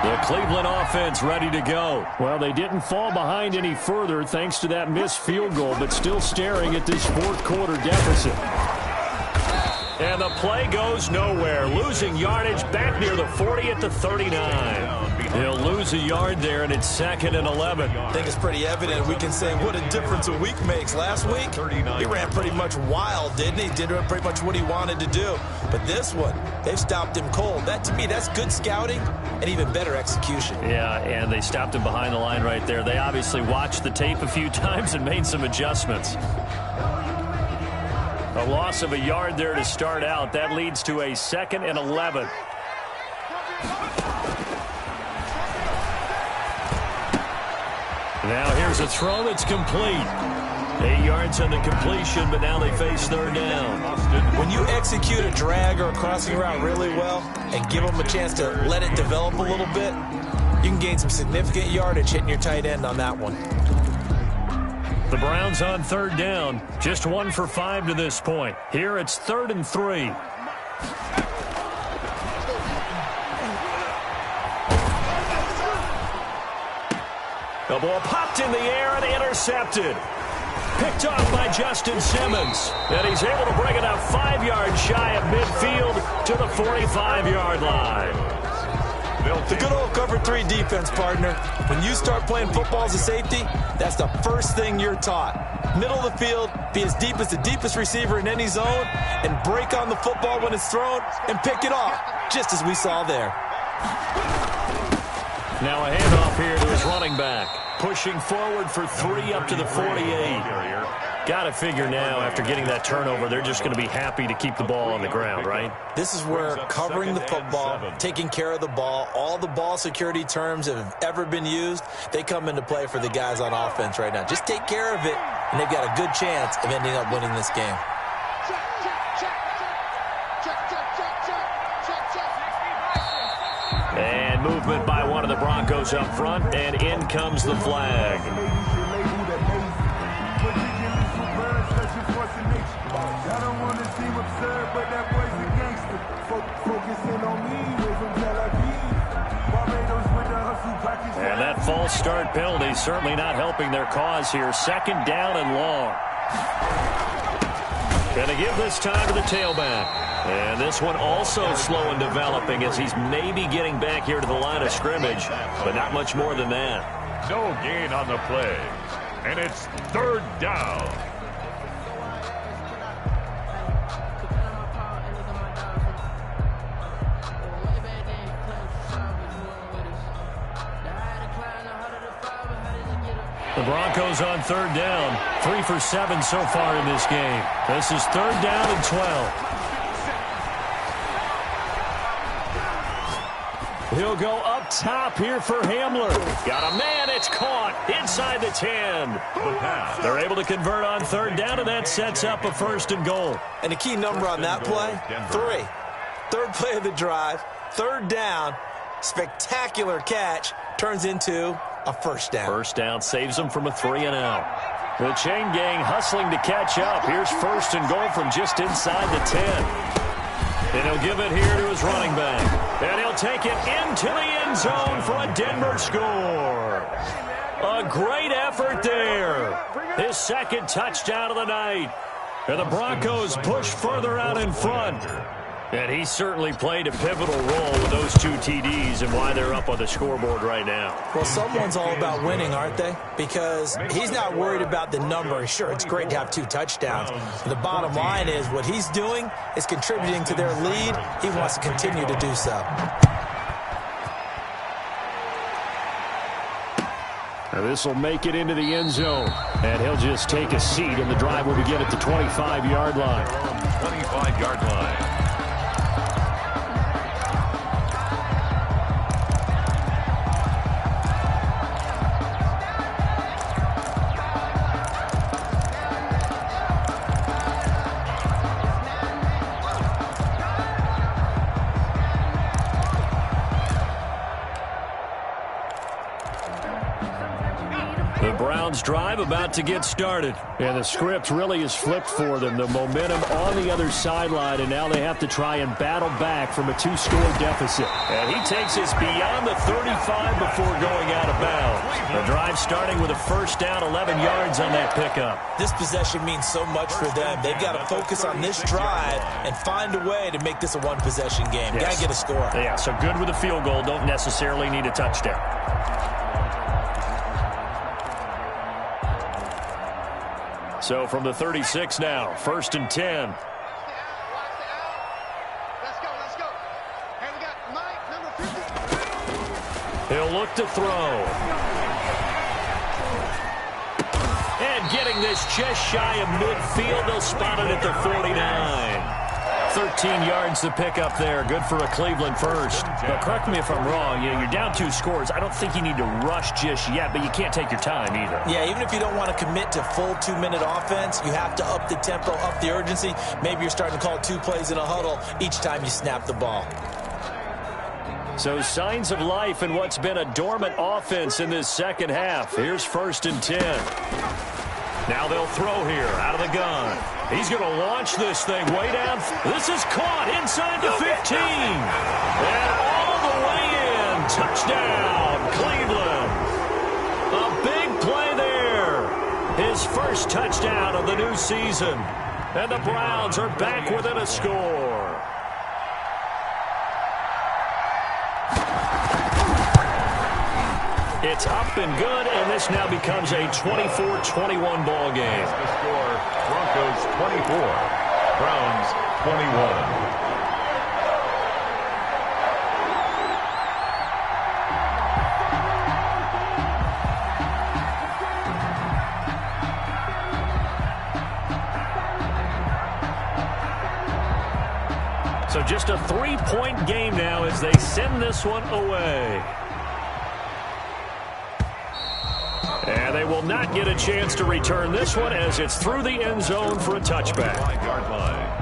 [SPEAKER 6] The Cleveland offense ready to go.
[SPEAKER 9] Well, they didn't fall behind any further thanks to that missed field goal, but still staring at this 4th quarter deficit.
[SPEAKER 6] And the play goes nowhere. Losing yardage back near the 40 at the 39. He'll lose a yard there, and it's 2nd and 11.
[SPEAKER 7] I think it's pretty evident. We can say what a difference a week makes. Last week, he ran pretty much wild, didn't he? Did pretty much what he wanted to do. But this one, they've stopped him cold. That, to me, that's good scouting and even better execution.
[SPEAKER 6] Yeah, and they stopped him behind the line right there. They obviously watched the tape a few times and made some adjustments. A loss of a yard there to start out. That leads to a 2nd and 11. Now here's a throw that's complete. 8 yards on the completion, but now they face 3rd down.
[SPEAKER 7] When you execute a drag or a crossing route really well and give them a chance to let it develop a little bit, you can gain some significant yardage hitting your tight end on that one.
[SPEAKER 6] The Browns on 3rd down. Just 1 for 5 to this point. Here it's 3rd and 3. The ball popped in the air and intercepted. Picked off by Justin Simmons. And he's able to bring it up 5 yards shy of midfield to the 45-yard line.
[SPEAKER 7] The good old cover 3 defense, partner. When you start playing football as a safety, that's the first thing you're taught. Middle of the field, be as deep as the deepest receiver in any zone, and break on the football when it's thrown and pick it off, just as we saw there.
[SPEAKER 6] Now a handoff here to his running back. Pushing forward for 3 up to the 48. Got to figure now, after getting that turnover, they're just going to be happy to keep the ball on the ground, right?
[SPEAKER 7] This is where covering the football, taking care of the ball, all the ball security terms that have ever been used, they come into play for the guys on offense right now. Just take care of it, and they've got a good chance of ending up winning this game.
[SPEAKER 6] And movement by one of the Broncos up front, and in comes the flag. And that false start penalty certainly not helping their cause here. 2nd down and long. Going to give this time to the tailback. And this one also slow in developing as he's maybe getting back here to the line of scrimmage, but not much more than that.
[SPEAKER 8] No gain on the play. And it's 3rd down.
[SPEAKER 6] The Broncos on 3rd down. 3 for 7 so far in this game. This is 3rd down and 12. He'll go up top here for Hamler. Got a man, it's caught inside the 10. They're able to convert on 3rd down, and that sets up a 1st and goal.
[SPEAKER 7] And a key number on that play, 3. 3rd play of the drive, 3rd down, spectacular catch, turns into a 1st down.
[SPEAKER 6] 1st down saves them from a 3 and out. The chain gang hustling to catch up. Here's 1st and goal from just inside the 10. And he'll give it here to his running back. And he'll take it into the end zone for a Denver score. A great effort there. His 2nd touchdown of the night. And the Broncos push further out in front. And he certainly played a pivotal role with those 2 TDs and why they're up on the scoreboard right now.
[SPEAKER 7] Well, someone's all about winning, aren't they? Because he's not worried about the number. Sure, it's great to have 2 touchdowns. But the bottom line is what he's doing is contributing to their lead. He wants to continue to do so.
[SPEAKER 6] Now this will make it into the end zone. And he'll just take a seat, and the drive will begin at the 25-yard line.
[SPEAKER 8] 25-yard line.
[SPEAKER 6] The Browns drive about to get started. And the script really is flipped for them. The momentum on the other sideline, and now they have to try and battle back from a 2-score deficit. And he takes us beyond the 35 before going out of bounds. The drive starting with a 1st down, 11 yards on that pickup.
[SPEAKER 7] This possession means so much for them. They've got to focus on this drive and find a way to make this a 1-possession game.
[SPEAKER 6] Yes.
[SPEAKER 7] Got to get a score.
[SPEAKER 6] Yeah, so good with a field goal. Don't necessarily need a touchdown. So from the 36 now, 1st and 10. He'll look to throw. And getting this just shy of midfield, they'll spot it at the 49. 13 yards to pick up there. Good for a Cleveland first. But correct me if I'm wrong. You're down 2 scores. I don't think you need to rush just yet, but you can't take your time either.
[SPEAKER 7] Yeah, even if you don't want to commit to full 2-minute offense, you have to up the tempo, up the urgency. Maybe you're starting to call 2 plays in a huddle each time you snap the ball.
[SPEAKER 6] So signs of life in what's been a dormant offense in this second half. Here's 1st and 10. Now they'll throw here out of the gun. He's going to launch this thing way down. This is caught inside the 15. And all the way in. Touchdown, Cleveland. A big play there. His first touchdown of the new season. And the Browns are back within a score. It's up and good, and this now becomes a 24-21 ball game.
[SPEAKER 8] The score, Broncos 24, Browns 21.
[SPEAKER 6] So just a 3-point game now as they send this one away. And they will not get a chance to return this one as it's through the end zone for a touchback.
[SPEAKER 8] 5-yard line.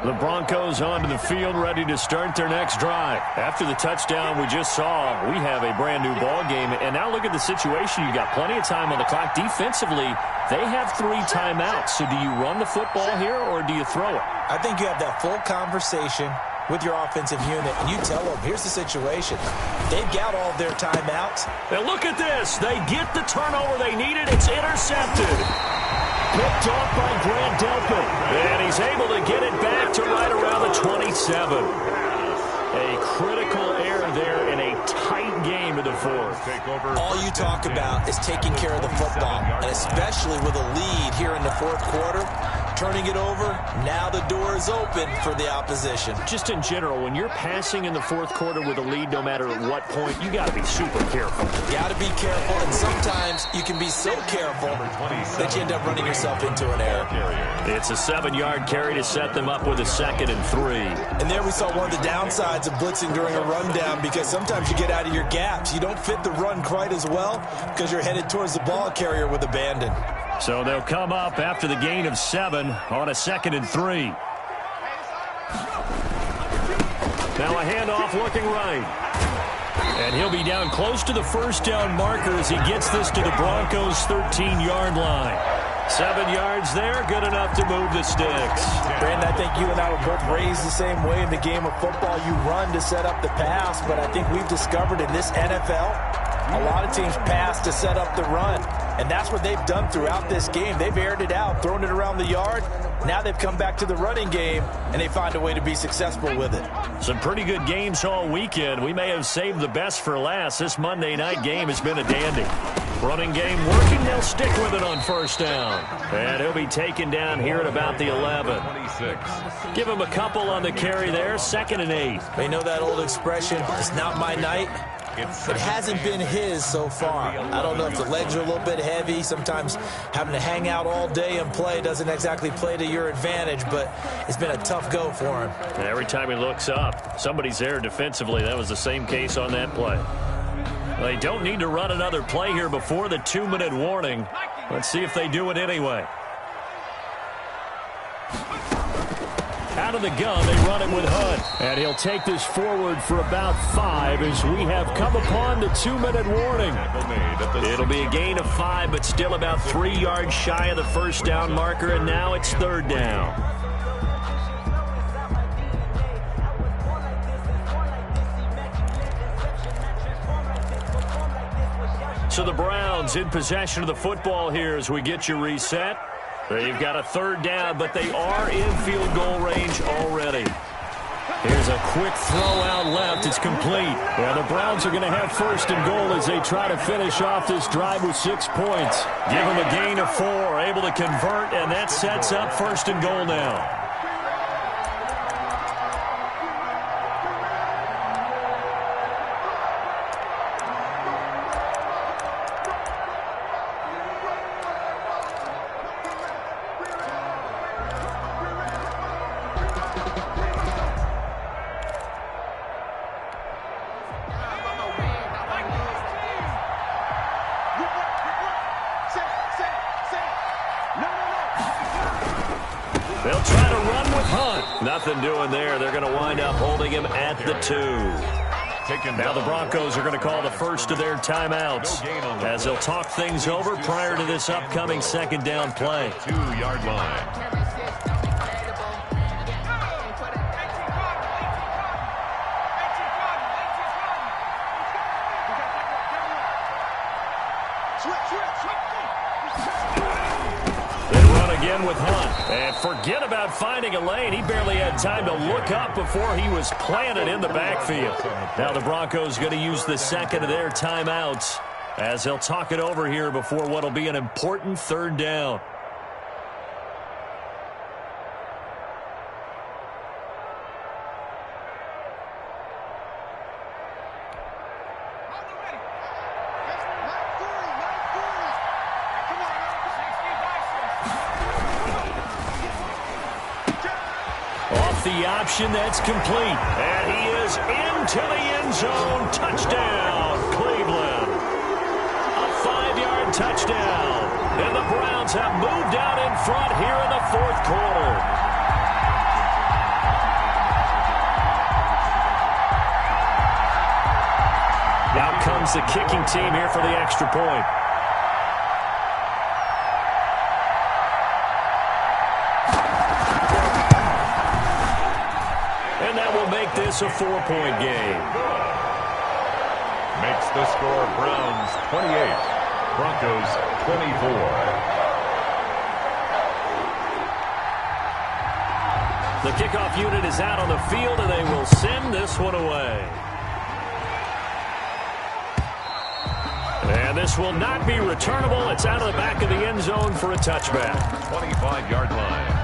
[SPEAKER 6] The Broncos onto the field, ready to start their next drive. After the touchdown we just saw, we have a brand new ball game. And now look at the situation. You got plenty of time on the clock. Defensively, they have 3 timeouts. So do you run the football here or do you throw it?
[SPEAKER 7] I think you have that full conversation with your offensive unit, and you tell them, here's the situation. They've got all their timeouts.
[SPEAKER 6] And look at this. They get the turnover they needed. It's intercepted. Picked off by Grant Delpit. And he's able to get it back to right around the 27. A critical error there in a tight game in the 4th.
[SPEAKER 7] All you talk about is taking care of the football, and especially with a lead here in the 4th quarter, turning it over, now the door is open for the opposition.
[SPEAKER 6] Just in general, when you're passing in the 4th quarter with a lead, no matter at what point, you got to be super careful.
[SPEAKER 7] You got to be careful, and sometimes you can be so careful that you end up running yourself into an error.
[SPEAKER 6] It's a 7-yard carry to set them up with a 2nd and 3.
[SPEAKER 7] And there we saw one of the downsides of blitzing during a rundown, because sometimes you get out of your gaps. You don't fit the run quite as well because you're headed towards the ball carrier with abandon.
[SPEAKER 6] So they'll come up after the gain of 7 on a 2nd and 3. Now a handoff looking right. And he'll be down close to the first down marker as he gets this to the Broncos' 13-yard line. 7 yards there, good enough to move the sticks.
[SPEAKER 7] Brandon, I think you and I were both raised the same way in the game of football. You run to set up the pass, but I think we've discovered in this NFL, a lot of teams pass to set up the run. And that's what they've done throughout this game. They've aired it out, thrown it around the yard. Now they've come back to the running game, and they find a way to be successful with it.
[SPEAKER 6] Some pretty good games all weekend. We may have saved the best for last. This Monday night game has been a dandy. Running game working. They'll stick with it on first down. And he'll be taken down here at about the 11.
[SPEAKER 8] 26.
[SPEAKER 6] Give him a couple on the carry there. 2nd and 8.
[SPEAKER 7] They know that old expression, it's not my night. It hasn't been his so far. I don't know if the legs are a little bit heavy. Sometimes having to hang out all day and play doesn't exactly play to your advantage, but it's been a tough go for him.
[SPEAKER 6] And every time he looks up, somebody's there defensively. That was the same case on that play. They don't need to run another play here before the 2-minute warning. Let's see if they do it anyway. Out of the gun, they run it with Hunt. And he'll take this forward for about 5 as we have come upon the 2-minute warning. It'll be a gain of 5, but still about 3 yards shy of the first down marker, and now it's 3rd down. So the Browns in possession of the football here as we get you reset. They've got a 3rd down, but they are in field goal range already. Here's a quick throw out left. It's complete. Yeah, the Browns are going to have 1st and goal as they try to finish off this drive with 6 points. Give them a gain of 4, able to convert, and that sets up 1st and goal now. Hunt. Nothing doing there. They're going to wind up holding him at the 2. Now the Broncos are going to call the first of their timeouts as they'll talk things over prior to this upcoming second down play.
[SPEAKER 8] 2-yard line.
[SPEAKER 6] Again with Hunt. And forget about finding a lane. He barely had time to look up before he was planted in the backfield. Now the Broncos going to use the second of their timeouts as they'll talk it over here before what will be an important third down. The option that's complete. And he is into the end zone. Touchdown, Cleveland. A 5-yard touchdown. And the Browns have moved out in front here in the fourth quarter. Now comes the kicking team here for the extra point. This a 4-point game.
[SPEAKER 8] Makes the score Browns 28, Broncos 24.
[SPEAKER 6] The kickoff unit is out on the field, and they will send this one away. And this will not be returnable. It's out of the back of the end zone for a touchback.
[SPEAKER 8] 25-yard line.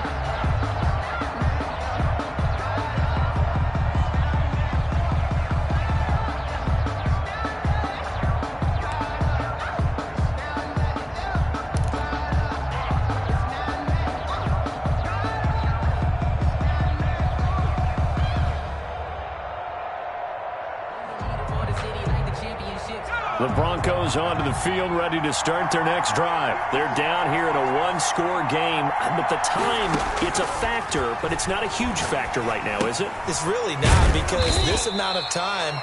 [SPEAKER 6] The Broncos onto the field, ready to start their next drive. They're down here in a one-score game. But the time, it's a factor, but it's not a huge factor right now, is it?
[SPEAKER 7] It's really not, because this amount of time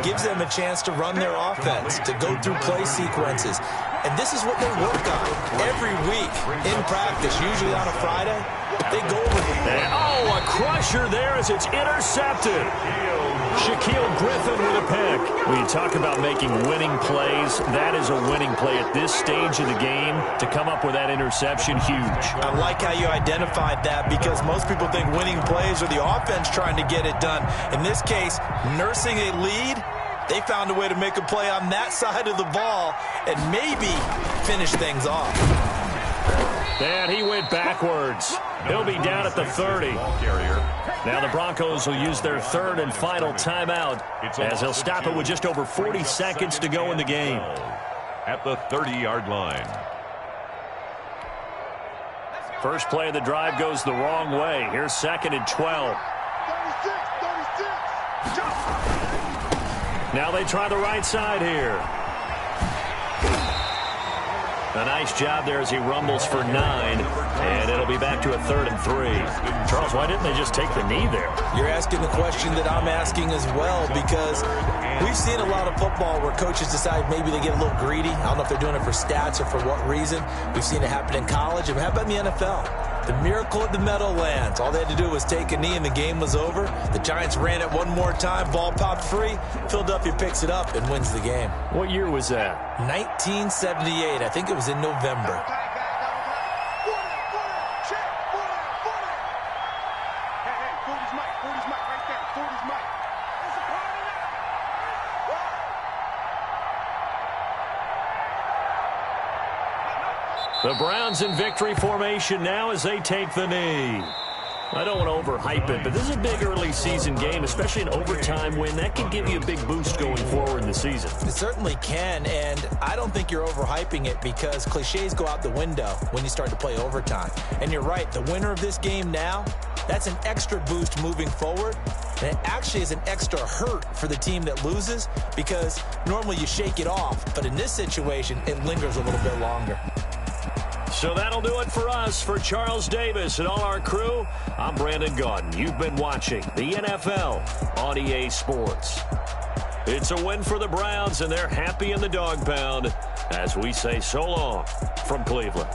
[SPEAKER 7] gives them a chance to run their offense, to go through play sequences. And this is what they work on every week in practice, usually on a Friday. They go over the
[SPEAKER 6] a crusher there as it's intercepted. Shaquille Griffin with a pick. When you talk about making winning plays, that is a winning play at this stage of the game. To come up with that interception, huge.
[SPEAKER 7] I like how you identified that, because most people think winning plays are the offense trying to get it done. In this case, nursing a lead, they found a way to make a play on that side of the ball and maybe finish things off.
[SPEAKER 6] And he went backwards. He'll be down at the 30. Now the Broncos will use their third and final timeout as they'll stop it with just over 40 seconds to go in the game.
[SPEAKER 8] At the 30-yard line.
[SPEAKER 6] First play of the drive goes the wrong way. Here's 2nd and 12.
[SPEAKER 1] 36.
[SPEAKER 6] Now they try the right side here. A nice job there as he rumbles for 9, and it'll be back to a 3rd and 3. Charles, why didn't they just take the knee there?
[SPEAKER 7] You're asking the question that I'm asking as well, because we've seen a lot of football where coaches decide maybe they get a little greedy. I don't know if they're doing it for stats or for what reason. We've seen it happen in college. And how about in the NFL? The miracle at the Meadowlands. All they had to do was take a knee and the game was over. The Giants ran it one more time. Ball popped free. Philadelphia picks it up and wins the game.
[SPEAKER 6] What year was that?
[SPEAKER 7] 1978. I think it was in November.
[SPEAKER 6] The Browns in victory formation now as they take the knee. I don't want to overhype it, but this is a big early season game, especially an overtime win. That can give you a big boost going forward in the season.
[SPEAKER 7] It certainly can, and I don't think you're overhyping it, because cliches go out the window when you start to play overtime. And you're right, the winner of this game now, that's an extra boost moving forward. And it actually is an extra hurt for the team that loses, because normally you shake it off, but in this situation, it lingers a little bit longer.
[SPEAKER 6] So that'll do it for us. For Charles Davis and all our crew, I'm Brandon Gaudin. You've been watching the NFL on EA Sports. It's a win for the Browns, and they're happy in the dog pound as we say so long from Cleveland.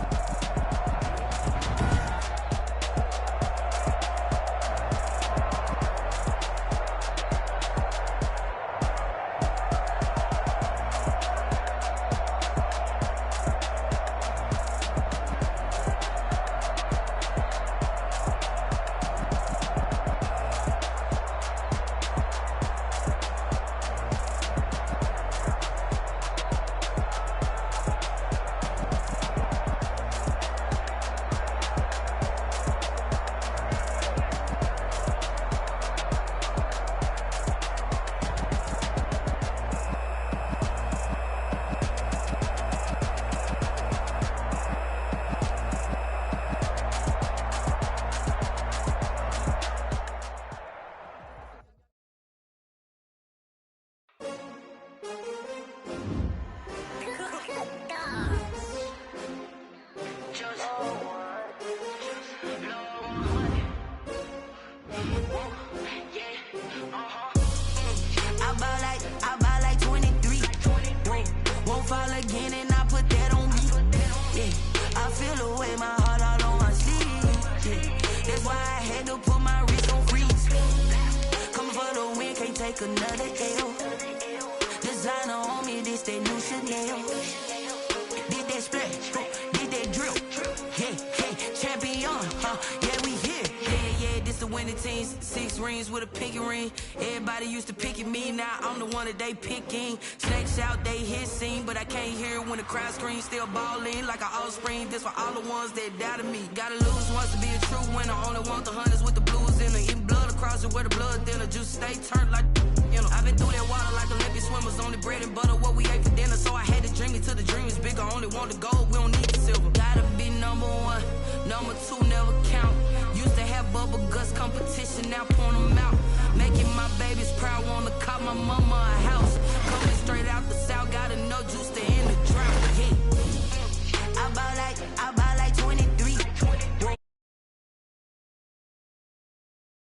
[SPEAKER 10] Still ballin' like an offspring. This for all the ones that doubted me. Gotta lose once to be a true winner. Only want the hunters with the blues in it. Eating blood across it where the blood thinner. Just stay turned like, you know. I've been through that water like Olympic swimmers. Only bread and butter what we ate for dinner. So I had to dream it till the dream is bigger. Only want the gold, we don't need the silver. Gotta be number one, number two never count. Used to have bubble guts competition, now point them out. Making my babies proud, wanna call my mama